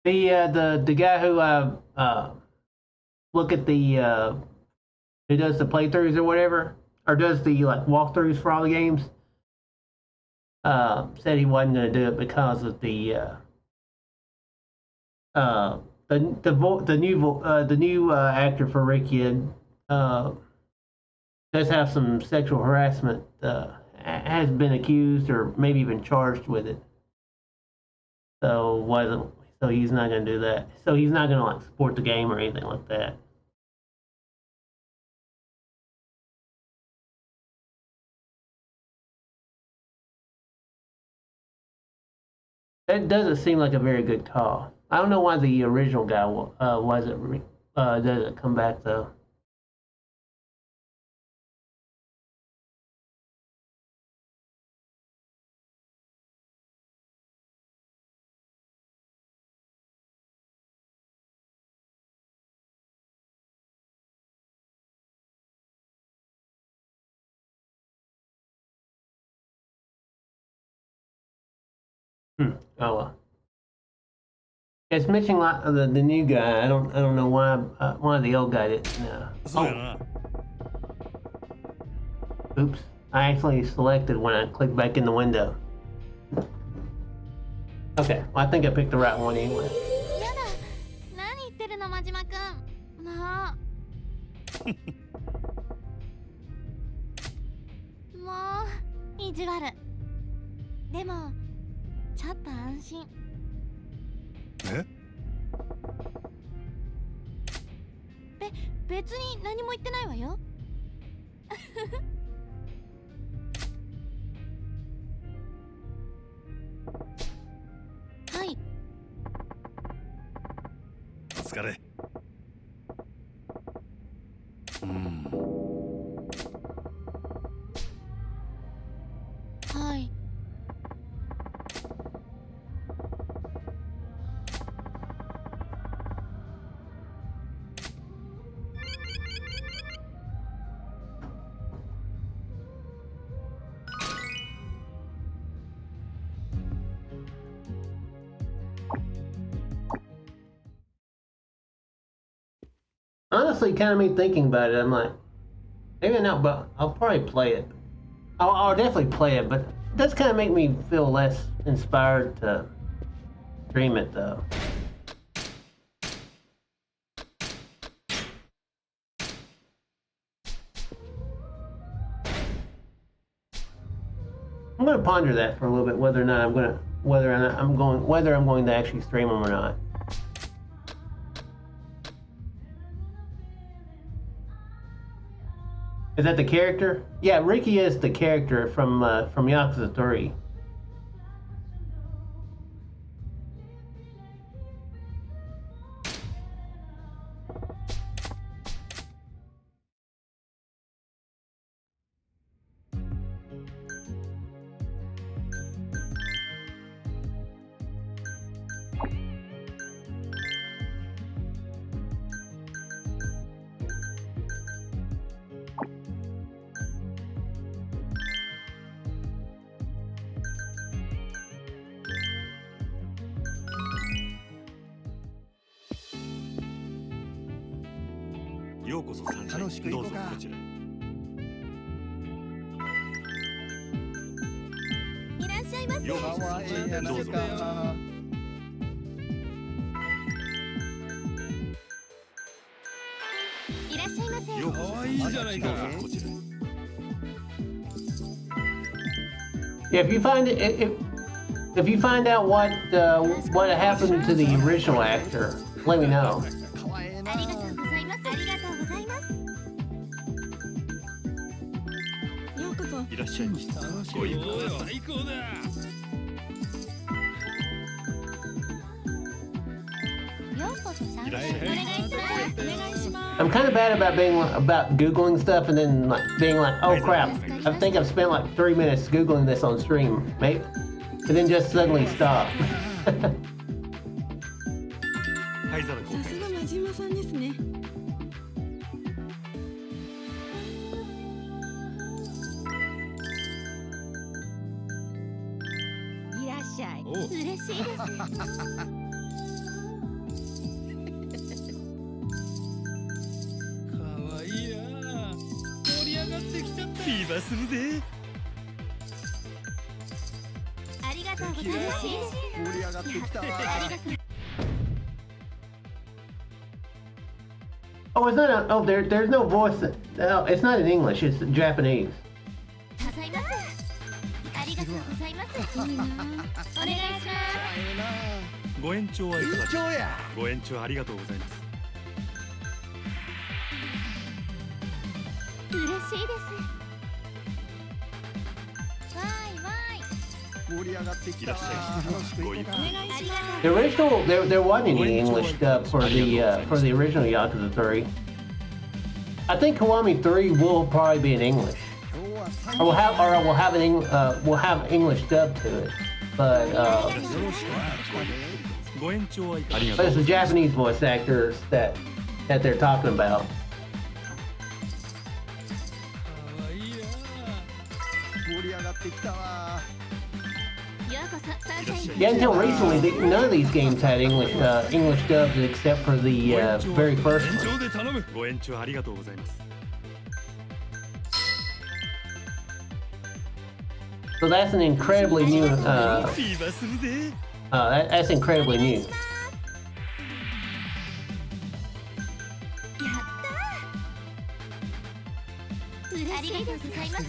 The guy who look at the who does the playthroughs or whatever, or does the like walkthroughs for all the games, said he wasn't going to do it because of the new actor for Ricky does have some sexual harassment, has been accused or maybe even charged with it. So he's not going to do that. So he's not going to like support the game or anything like that. That doesn't seem like a very good call. I don't know why the original guy doesn't come back though. Oh well. It's mentioning like the new guy. I don't know why the old guy didn't. Oops! I actually selected when I clicked back in the window. Okay, well, I think I picked the right one anyway. やだ何言ってるの真島くんもうもう意地悪でもちょっと安心別に何も言ってないわよはいお疲れはい honestly kind of me thinking about it. I'm like, maybe not, but I'll probably play it. I'll definitely play it, but it does kind of make me feel less inspired to stream it though. I'm gonna ponder that for a little bit, whether I'm going to actually stream them or not. Is that the character? Yeah, Ricky is the character from Yakuza 3.ようこそサンシャイン。楽しく行こうか。どうぞこちらへ。いらっしゃいませ。ようこそサンシャイン。どうぞこちらへ。いらっしゃいませ。ようこそサンシャイン。いいじゃないか。どうぞこちらへ。Yeah, if you find out what happened to the original actor, let me know. かわええな。ありがとうございます。ありがとうございます。ようこそ。いらっしゃいました。ご一行だ。最高だ。ようこそさん。お願いします。お願いします。I'm kind of bad about googling stuff and then like being like, oh crap, I think I've spent like 3 minutes googling this on stream, mate, and then just suddenly stop. 灰皿交さす換。が真島さんですね。いらっしゃい。お嬉しいです。かわいいな。盛り上がってきちゃった。ビーバーするで。ありがとうございます。盛り上がってきたわ。ありがとう。 Oh, it's not. There's no voice. No, it's not in English. It's Japanese. ございます。ありがとうございます。いいな。お願いします。ええな。ご延長はいかがですか。延長や。ご延長ありがとうございます。嬉しいです。わーいわーい。盛り上がってきたわ。いらっしゃいませ。楽しく行こうか。お願いします。 The original, there wasn't any English dub for the original Yakuza 3. I think Kiwami 3 will probably be in English, 今日は最 or we'll have English dub to it. But ご延長はいかがです but か。 it's the Japanese voice actors that they're talking about. かわいいな。盛り上がってきたわ。ようこそサンシャイン。 Yeah, until recently, none of these games had English dubs except for the very first 延 one. 長で頼む。ご延長ありがとうございます。 So that's an incredibly new. ビーバーするで。That's incredibly new. やったー。ありがとうございます。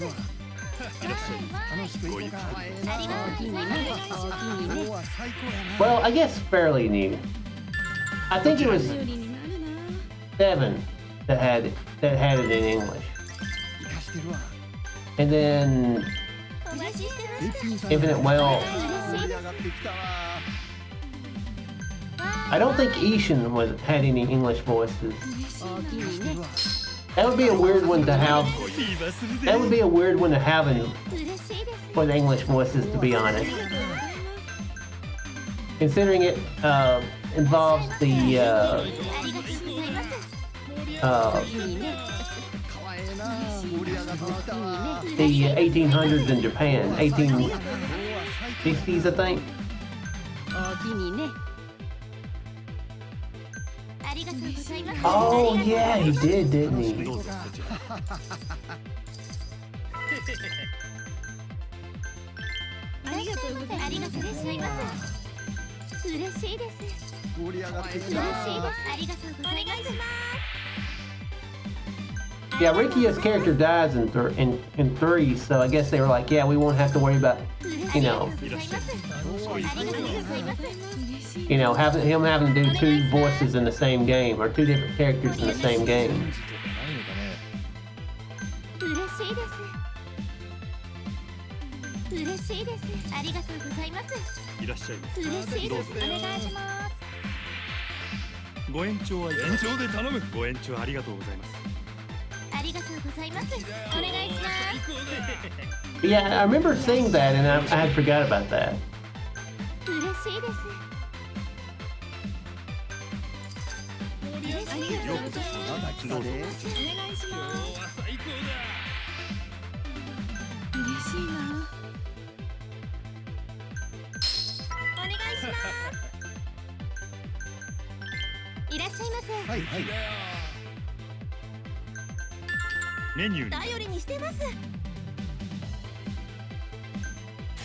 楽しく行こうか。ええな。ありがとうございます 今日は最高やな。 Well, I guess fairly new. I think it was 頼りになるな。 7 that had it in English, 生かしてるわ。 and then お待ちしてま一し品さん Infinite Well. 盛り上がってきたわ。た。 I don't think Ishin had any English voices. おおきにね。 That would be a weird one to have. ビーバーするで。 That would be a weird one to have嬉しいです。 for the English voices, to be honest. ありがとうございます。 Considering it involves the ありがとうございます。いいね。かわええな。盛り上がってきたわ。 the 1800s in Japan, 1860s, 今日は最高やな。 I think. おおきにね。ありががとうございます。 Oh yeah, he did, didn't he? どうぞこちら。ありがとうございます。ありがとうございます。嬉しいです。盛り上がってき嬉しいです。た。ありがとうございます。 Yeah, Ricky's character dies in 3, so I guess they were like, yeah, we won't have to worry about, you know, いらっしゃい。having to do 2 voices in the same game or 2 different characters in the same game. 嬉しいです。嬉しいです。ありがとうございます。いらっしゃい。嬉しいです。お願いします。ご延長は延長で頼む。ご延長ありがとうございます。ありがとうございます。お願いします。 Yeah, I remember seeing that and I had forgot about that. 嬉しいです。ありがとうございます。まだ来たで。お願いします。嬉しいな。お願いします。いらっしゃいませ。はいはい。メニューに頼りにしてます。フ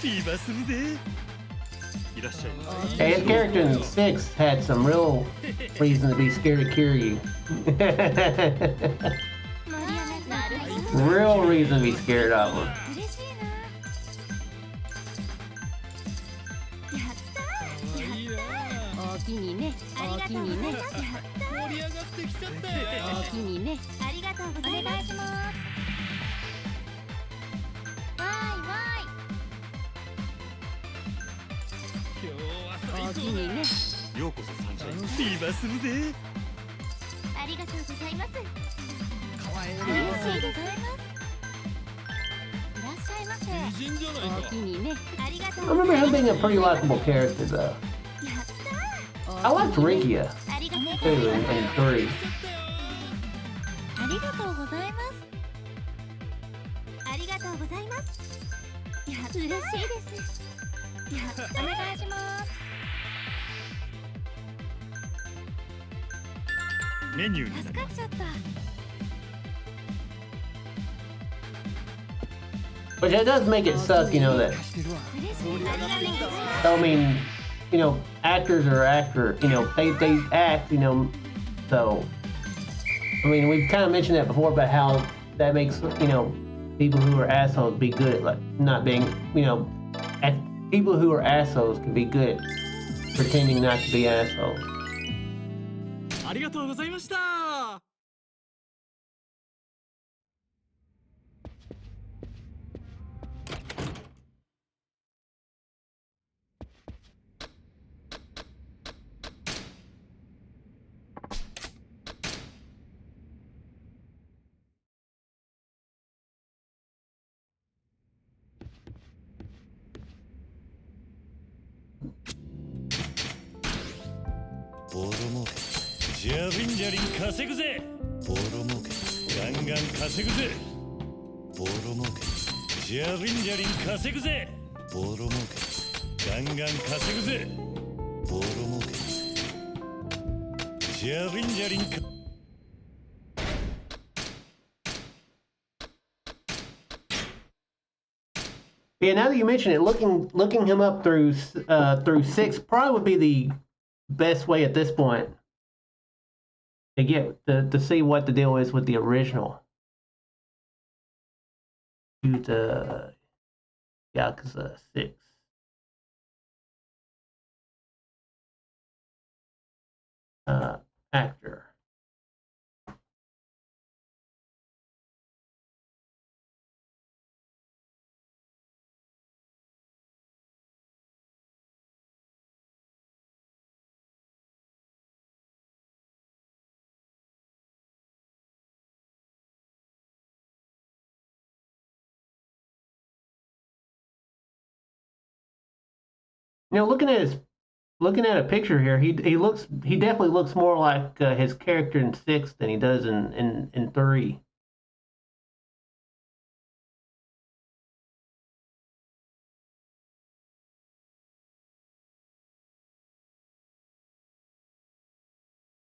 ィーバーするで。いらっしゃい。 Hey, his character in 6 had some real reason to be scared to Kiryu. なるほど。 Real reason to be scared of him. 嬉しいな。やったー。やったー。おおきにね。あおおきりがとうございにね。ます。やったー。盛り上がってきちゃったよ。おおきにね。ありがとうございます。お願いします。わーいわ今日はおおき最高だ。にね。ようこそサンシャイン。フィーバーするで。ーい。ありがとうございます。かわいい嬉しいね。です。いらっしゃいませ。美人じゃないおおか。きにね。ありがと I うござ remember い him ます。 being a pretty likable character though. やったー。 I liked Rikia ありがとうご too ざい in ます。 3. ありがとうございます。ありがとうございます。やったー。嬉しいです。やったー。お願いします。メニューにな助ります。かっちゃった。 Which it does make it suck, you know, that, してるわ。嬉しい。ありがとうございます。 I mean, you know, actors are you know, they act, you know, so, I mean, we've kind of mentioned that before about how that makes, you know, people who are assholes be good at, like, not being, you know, people who are assholes can be good at pretending not to be assholes. ありがとうございました。ボロ儲け。ジャビンジャリン稼ぐぜ。ボロ儲け。ガンガン稼ぐぜ。ボロ儲け。ジャビンジャリン稼ぐぜ。ボロ儲け。ガンガン稼ぐぜ。ボロ儲け。ジャビンジャリンか。 Yeah, now that you mention it, looking him up through 6 probably would be the best way at this point to get to see what the deal is with the original. To Yakuza 6. Actor. You know, looking at a picture here, he definitely looks more like his character in 6 than he does in 3.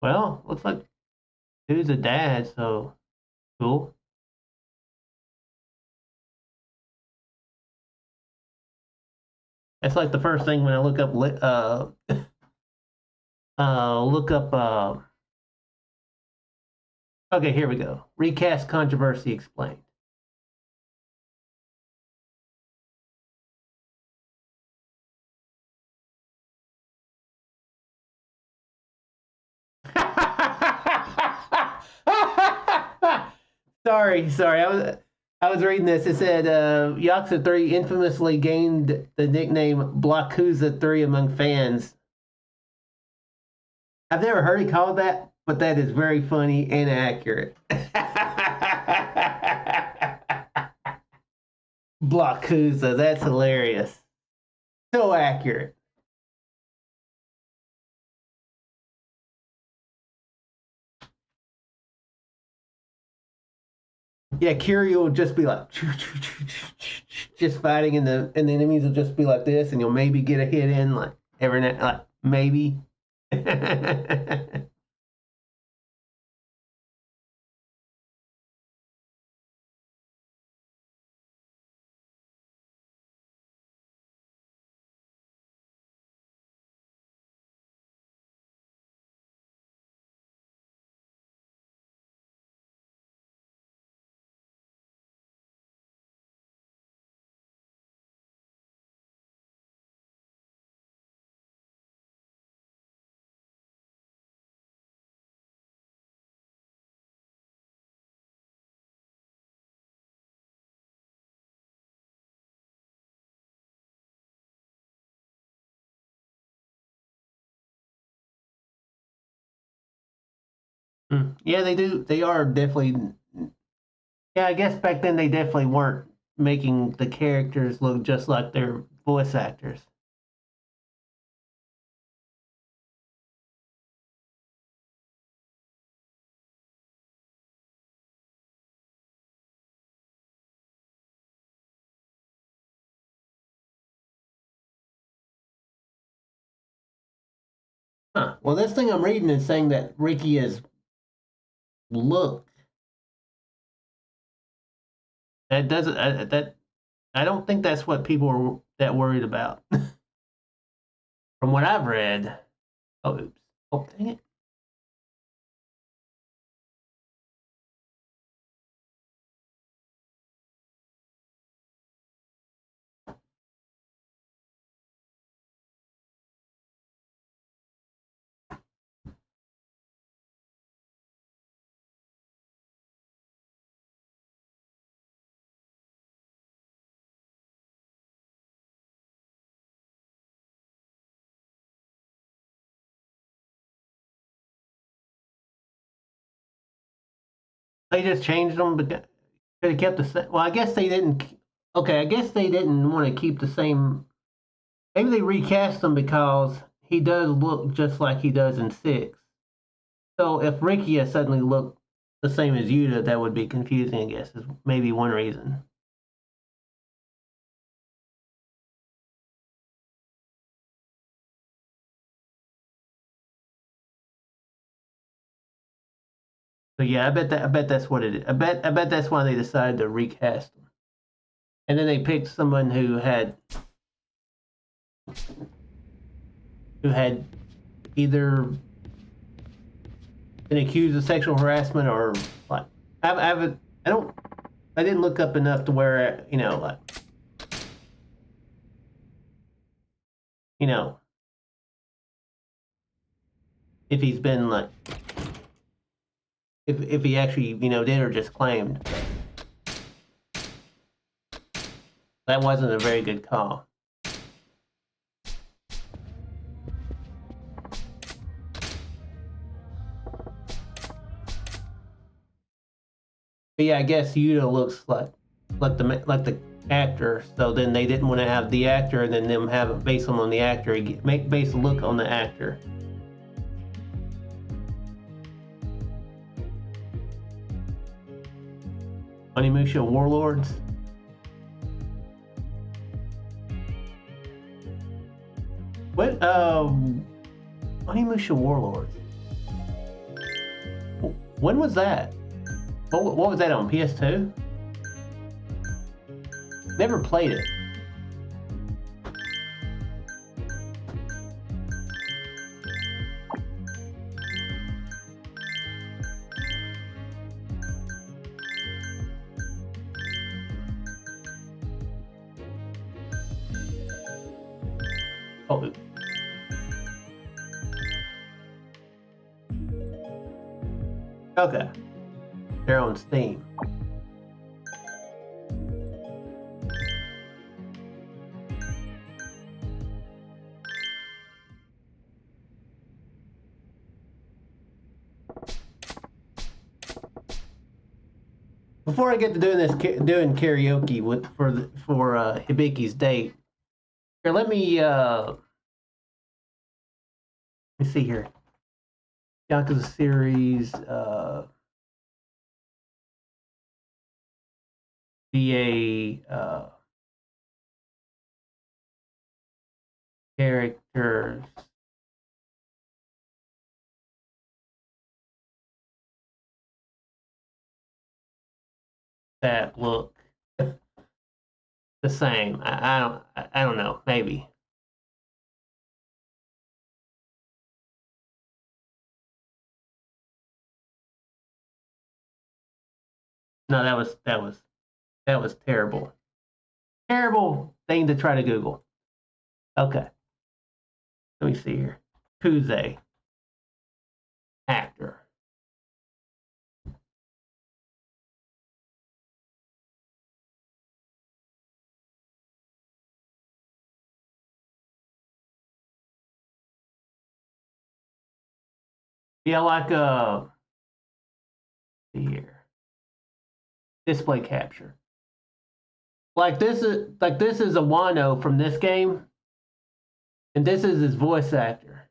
Well, looks like dude's a dad, so cool. That's like the first thing when I look up okay, here we go. Recast controversy explained. Sorry. I was reading this. It said Yakuza 3 infamously gained the nickname Blockuza 3 among fans. I've never heard it called that, but that is very funny and accurate. Blockuza, that's hilarious. So accurate. Yeah, Kiryu will just be like just fighting, and the enemies will just be like this, and you'll maybe get a hit in like every now, like maybe. Yeah, they do. They are definitely. Yeah, I guess back then they definitely weren't making the characters look just like their voice actors. Huh. Well, this thing I'm reading is saying that Ricky is look. That doesn't. That I don't think that's what people are that worried about. From what I've read. Oh, oops. Oh, dang it. They just changed them, but could have kept the same. Well, I guess they didn't. Okay, I guess they didn't want to keep the same. Maybe they recast him because he does look just like he does in 6. So if Ricky had suddenly looked the same as Yuta, that would be confusing, I guess, is maybe one reason. So yeah, I bet that's what it is. I bet that's why they decided to recast him. And then they picked someone who had either been accused of sexual harassment or like I didn't look up enough to where like if he's been like if he actually did or just claimed. That wasn't a very good call. But yeah, I guess Yuta looks like the actor, so then they didn't want to have the actor and then them have it based on the actor, base the look on the actor. Onimusha Warlords. What Onimusha Warlords? When was that? What was that on PS2? Never played it. Oh. Okay. They're on Steam. Before I get to doing karaoke for Hibiki's date, here let me see here. Yakuza series, VA characters. That look the same. I don't know. Maybe. No, that was terrible. Terrible thing to try to Google. Okay. Let me see here. Kuze. Actor. Yeah, like here. Display capture. Like this is a Wano from this game, and this is his voice actor.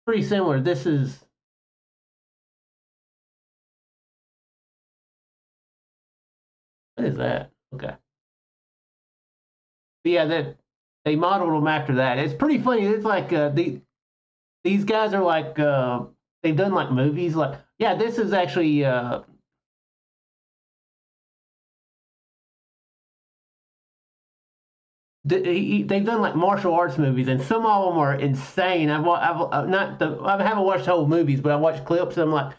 Pretty similar. This is what is that? Okay. But yeah, that they modeled them after that. It's pretty funny. It's like these guys are like they've done like movies. Like yeah, this is actually they've done like martial arts movies, and some of them are insane. I haven't watched whole movies, but I watched clips, and I'm like,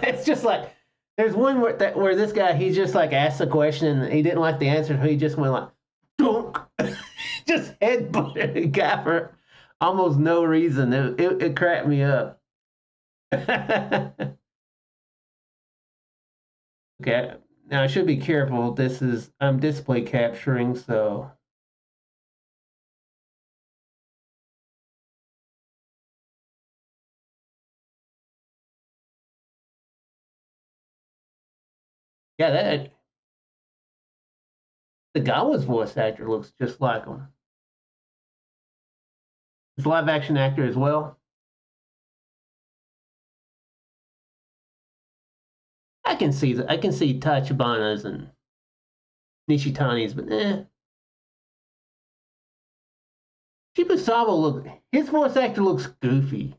it's just like there's one where this guy he just like asked a question and he didn't like the answer, so he just went like, dunk, just headbutted the guy for almost no reason. It cracked me up. Okay. Now I should be careful. This is I'm display capturing, so yeah, that the Gawa's voice actor looks just like him. He's a live action actor as well. I can see Tachibanas and Nishitani's, but Shibusawa his voice actor looks goofy.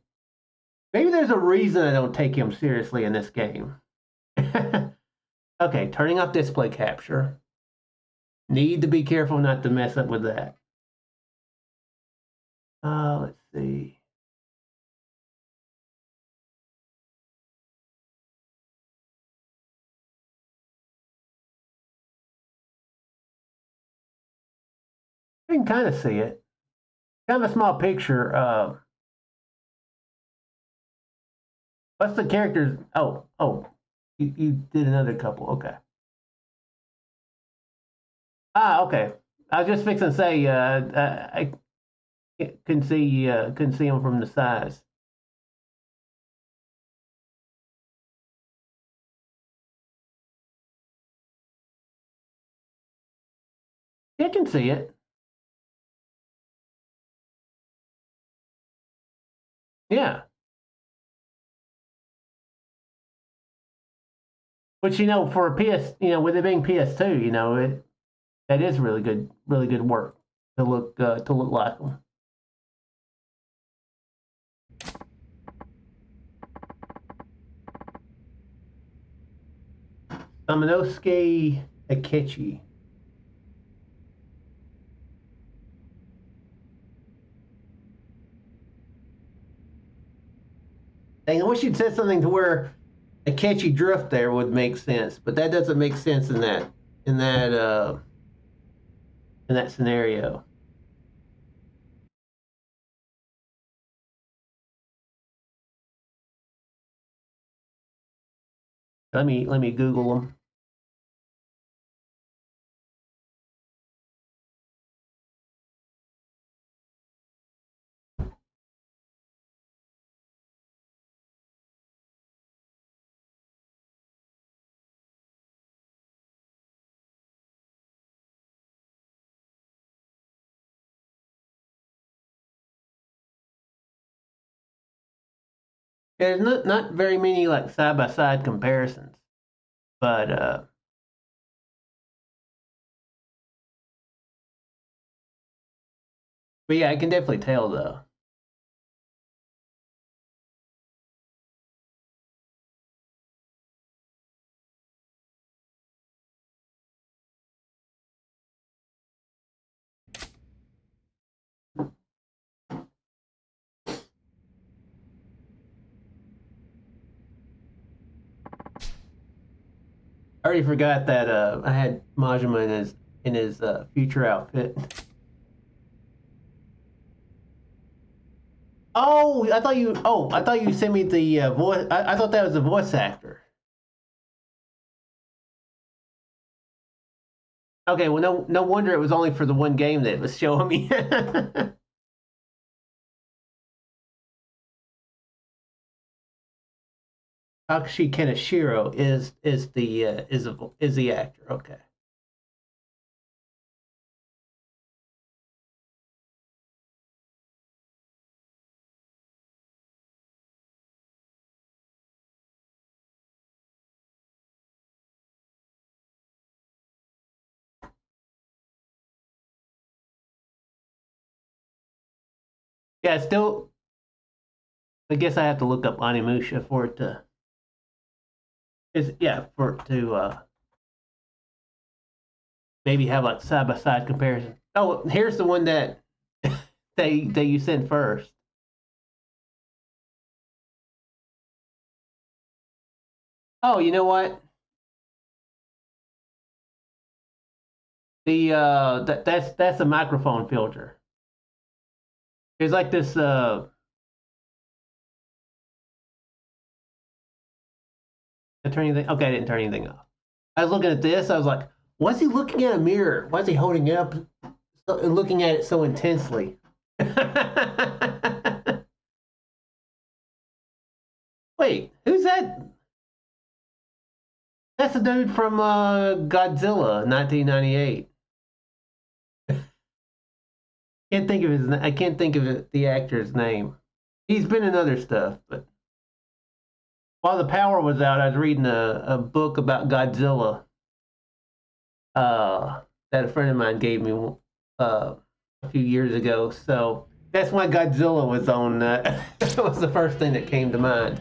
Maybe there's a reason I don't take him seriously in this game. Okay, turning off display capture. Need to be careful not to mess up with that. Let's see. You can kind of see it. Kind of a small picture. What's the characters? Oh, you did another couple. Okay. Okay. I was just fixing to say I couldn't see them from the size. I can see it. Yeah. Which for a PS, with it being PS2, that is really good work to look like them. Aminosuke Akechi. Dang, I wish you'd said something to where Akechi Drift there would make sense, but that doesn't make sense in that in that in that scenario. Let me Google them. There's not very many like side by side comparisons, but yeah, I can definitely tell though. I already forgot that I had Majima in his future outfit. Oh, I thought you. Oh, I thought you sent me the voice. I thought that was the voice actor. Okay, well, no wonder it was only for the one game that it was showing me. Takashi Kenishiro is the actor. Okay. Yeah, still. I guess I have to look up Animusha for it to. For it to maybe have like side by side comparison. Oh, here's the one that that you sent first. Oh, you know what? The that's a microphone filter. There's like this I turn anything. Okay, I didn't turn anything off. I was looking at this. I was like, why's he looking at a mirror? Why is he holding it up and looking at it so intensely? Wait, who's that? That's the dude from Godzilla, 1998. Can't think of his. I can't think of the actor's name. He's been in other stuff, but while the power was out, I was reading a book about Godzilla that a friend of mine gave me a few years ago. So that's why Godzilla was on. That was the first thing that came to mind.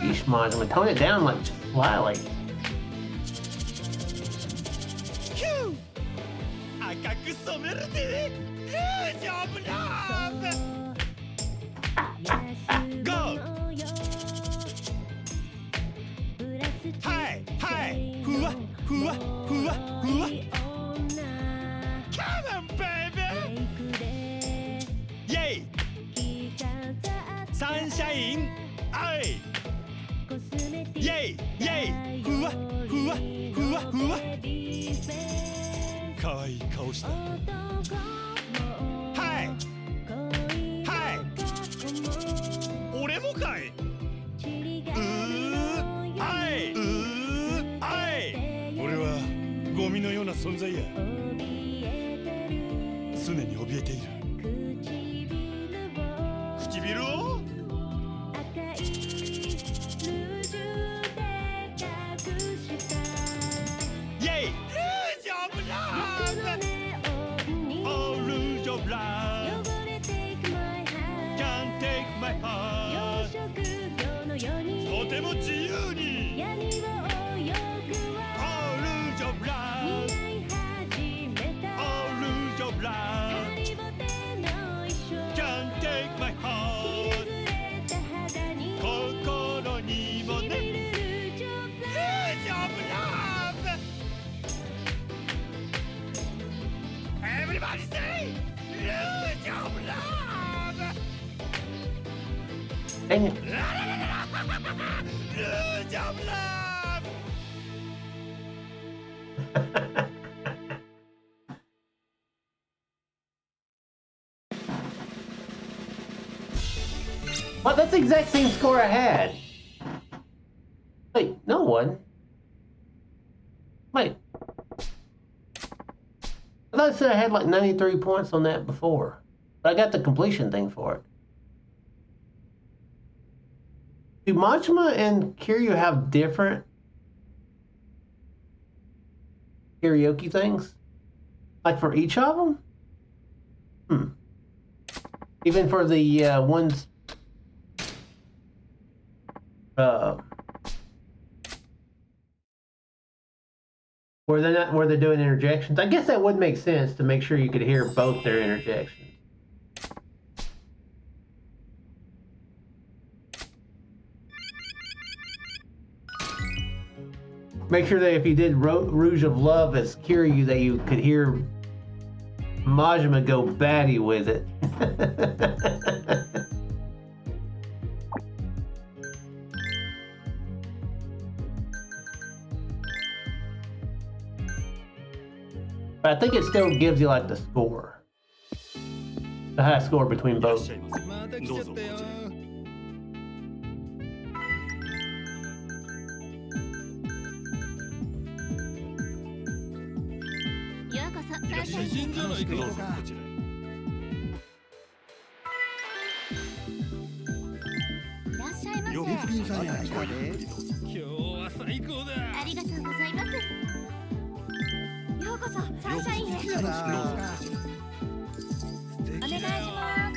Yeesh, Mons, I'm gonna tone it down like slyly. Go! Hi! Hi! Hua! Hua! Hua! Hua! Come on, baby! Yay! Sunshine! Aye! Yay! Yay! Hua! Hua! Hua! Hua! かわいい顔した。はいはい俺もかい。あい俺はゴミのような存在や。ている。唇をイェイ！ルージョブラブ！ Oh ルージョブラブ！ Can't take my heart！ とても自由に Oh ルージョブラブ！ Oh ルージョブラブ！ Can't take my heart！ 心にもねルージョブラブ！ Everybody say ルージョブラブ！ Dang it. ルージョブラブ！ Well, that's the exact same score I had. Wait, no one. Wait. I thought it said I had like 93 points on that before. But I got the completion thing for it. Do Majima and Kiryu have different karaoke things? Like for each of them? Hmm. Even for the ones... where they're doing interjections. I guess that would make sense to make sure you could hear both their interjections. Make sure that if you did Rouge of Love as Kiryu, that you could hear Majima go batty with it. But I think it still gives you like the score. The high score between いらっ both. しゃいませ。また来どうぞこちゃったよ。ちらへ。ようこそいらっしゃいませ。美人じゃないか。どうぞこちらへ。いらっしゃいませ。ようこそピンさんや来たで。今日は最高だ。ありがとうございます。ようこそサンシャインへ。好きやな。素敵だよ。お願いします。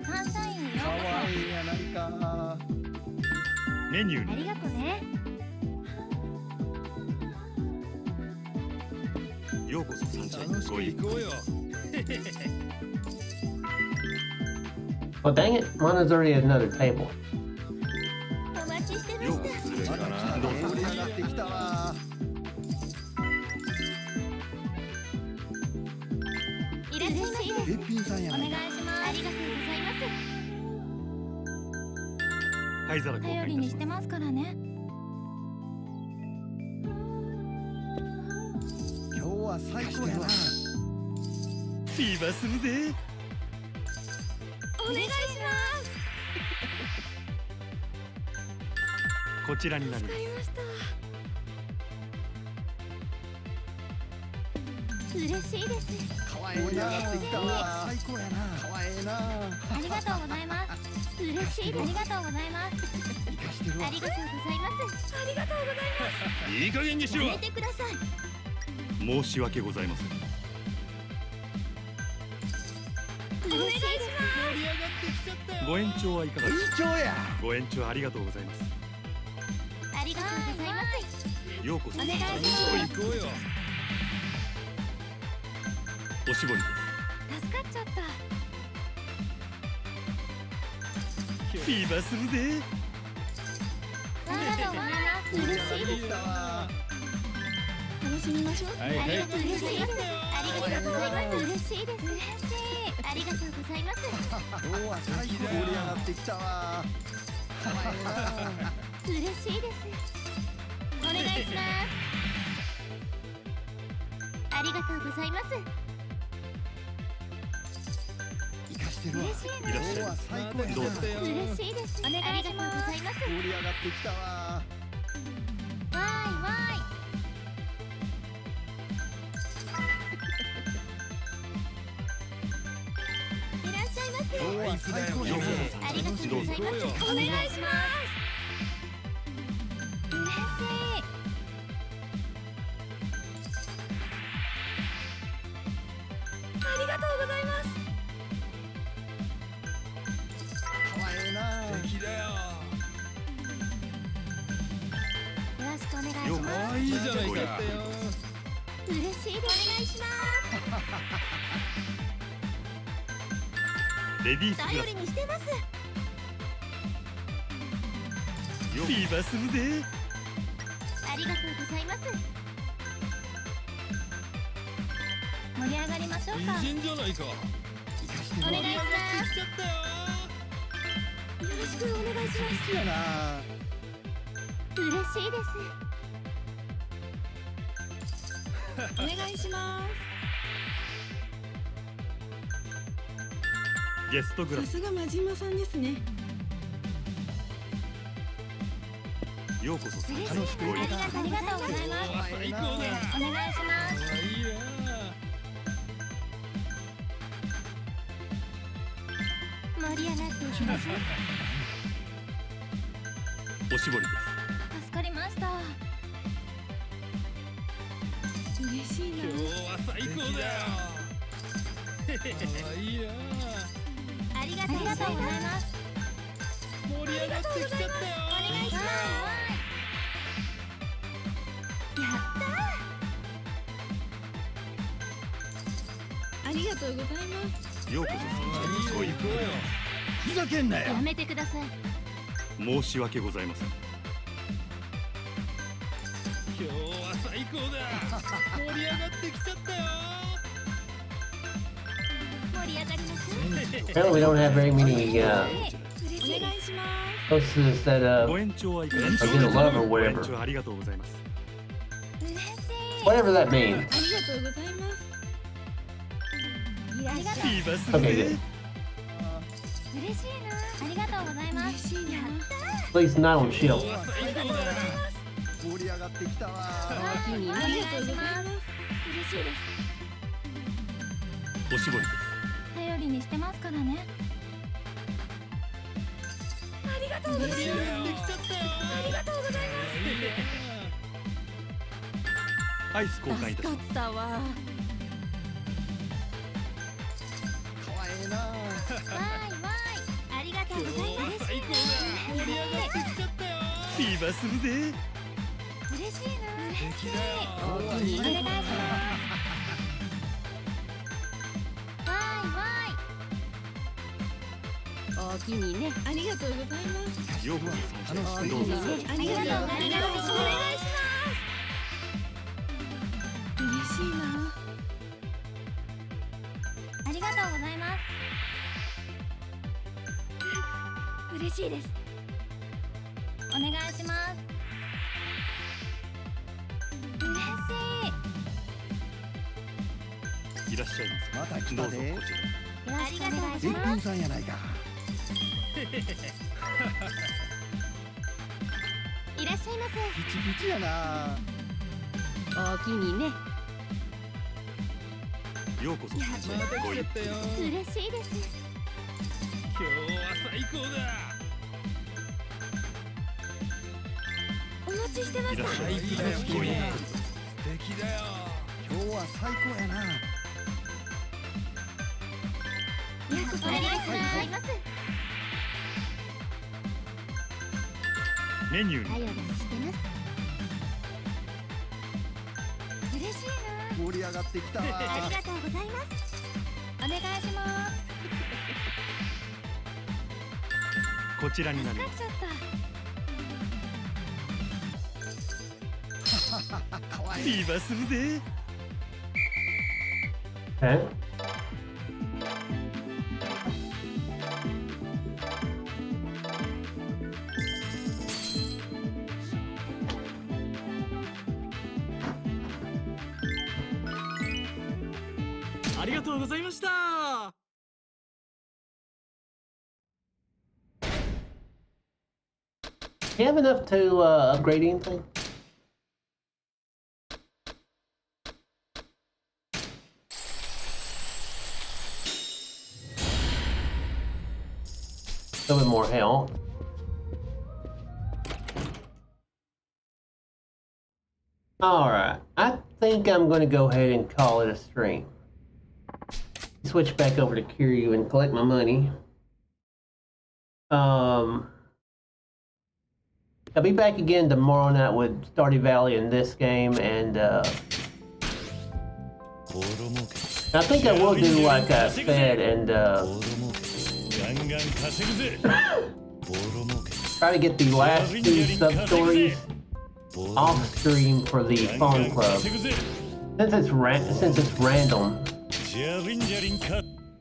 サンシャインへよかわういいやないか。メニューこそ。ありにがとね。ようこそサンシャイン楽しくご意行こうよ。 Well, dang it, Lana's already at another table. お待ちしてまようしこそ連れてまた来たで。どうぞ盛り上がってきたわ。た。いらっしゃいませ。べっぴんさんやお願いないか。します。ありがとうございます。灰皿交頼り換いたしまにしてますからね。今日は最高やな。す。ビバするで。お願いします。こちらになります。わかりました。嬉しいです。かわいいな。盛り上がってきたわ。最高やな。かわいいな。ありがとうございます。嬉しいです。ありがとうございます。生かしてるわあ。りがとうございます。ありがとうございます。いい加減にしろ。やめてください。申し訳ございません。お願いし盛り上がってきちゃったよ。ご延長はいかがいいですか。今日や。ご延長ありがとうございます。ます。ありがとうございます。ようこそお願いします行こうよ。おしぼりで助かっちゃった。す。ビバするで。ありがとうございます。嬉しいです。来たわ。楽しみましょう。はいはいありがとうございます。ありがとうございます。嬉しいです。嬉しい。ありがとうございます。今日は最高。盛り上がってきたわ。かわいいな。嬉しいです。お願いします。ありがとうございます。生かしてるわ。嬉しいな。今日は最高やな。どうぞ嬉しいです。お願いします。ありがとうございます。盛り上がってきたわ。わーいわーい。今日は最高だね。ありがとうございます。お願いします。嬉しい。ありがとうございます。かわいいな。敵だよ。よろしくお願いします。かわいいじゃないか。嬉しいです。お願いします。レディースクラ頼りにしてます。スよリバするで。ありがとうございます。盛り上がりましょうか。美人じゃないか。お願いします。来ちゃったよ。よろしくお願いします。好きやな。嬉しいです。お願いします。ゲストグラスさすが真島さんですね。ようこそ嬉しい。楽しくありがとうございます。最高だ。お願いします。かわいいな。盛り上がっていきましょう。おしぼりです助かりました。嬉しいな。今日は最高だよ。かわいいな。ありがとうございます。盛り上がってきちゃったよ。お願いします。やったありがとうございます。ようこそいいよ行こうよ。ふざけんなよー。や。めてください。申し訳ございません。今日は最高だ。盛り上がってきちゃったよ。盛り上がりましょう。Apparently, we don't have very many 嬉しい。お願いしま hostesses that ご延長はいかが I get a love or ご延 whatever. 長ありがとうございます。嬉しい。 Whatever that means. す。ありがとうございます。ありがとう。リバする Okay, で good.。嬉しいな。ありがとうございます。嬉しいな。 At least not on 今 shield. 日は最高だ。盛り上がってきたわ。お気にお願いしありがとうございま。ます嬉しいです。おしぼりです。頼りにしてますからね。ありがとうございます。盛り上がってきちゃったよ。ありがとうございます。アイス交換いたします。助かったわ。かわいいな。わーいわーい。ありがとうございます。最高だ。盛り上がってきちゃったよ。リバするで。嬉しいな。敵だよ。お願いします。わーいわお気にね。ありがとうございます。ようこそ楽しくどうぞ。ありーい。がとうございます。お願いします。嬉しいな。ありがとうございます。嬉しいです。お願いします。嬉しい。いらっしゃいままたせ。来たで。どうぞこちら。よろしくお願いしべっぴんます。さんやないか。いらっしゃいませ。ピチピチやな。お気にね。ようこそまたごゆっくり来ちゃったよ。嬉しいです。今日は最高だ。お待ちしてまいらっしゃいませ。最高だよ。ごゆっくり。素敵だよ。今日は最高やな。ありがとうございます。メニューに頼りにしてます。嬉しいな。盛り上がってきたわ。ありがとうございます。お願いします。こちらになります。助かっちゃった。かわいい。リバするで。 Okay. ありがとうございました。 Do you have enough to upgrade anything? little bit more health. Alright, I think I'm going to go ahead and call it a stream. Switch back over to Kiryu and collect my money. I'll be back again tomorrow night with Stardew Valley in this game, and I think I will do like I said, and try to get the last 2 sub-stories off stream for the phone club. Since it's random,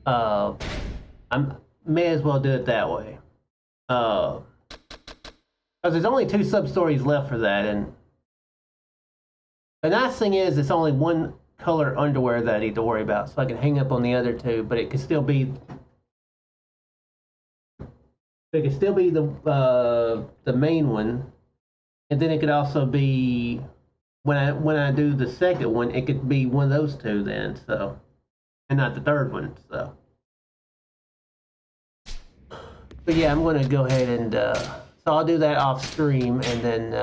I may as well do it that way. Because there's only 2 sub-stories left for that, and the nice thing is it's only 1 color underwear that I need to worry about, so I can hang up on the other 2, but it could still be the main one, and then it could also be when I do the second one, it could be one of those 2 then, so, and not the third one, so. But yeah, I'm going to go ahead and so I'll do that off stream, and then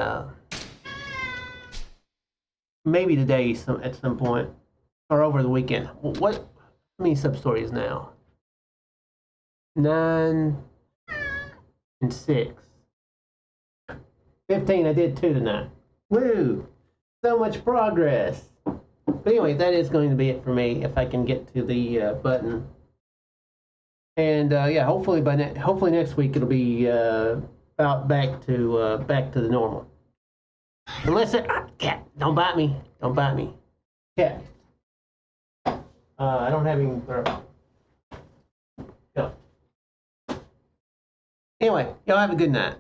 maybe today at some point or over the weekend. What? How many sub stories now? 9 and 6. 15. I did 2 tonight. Woo! So much progress. But anyway, that is going to be it for me if I can get to the button. And yeah, hopefully hopefully next week it'll be about back to the normal. Unless cat, don't bite me, don't bite me, cat. I don't have any. No. Anyway, y'all have a good night.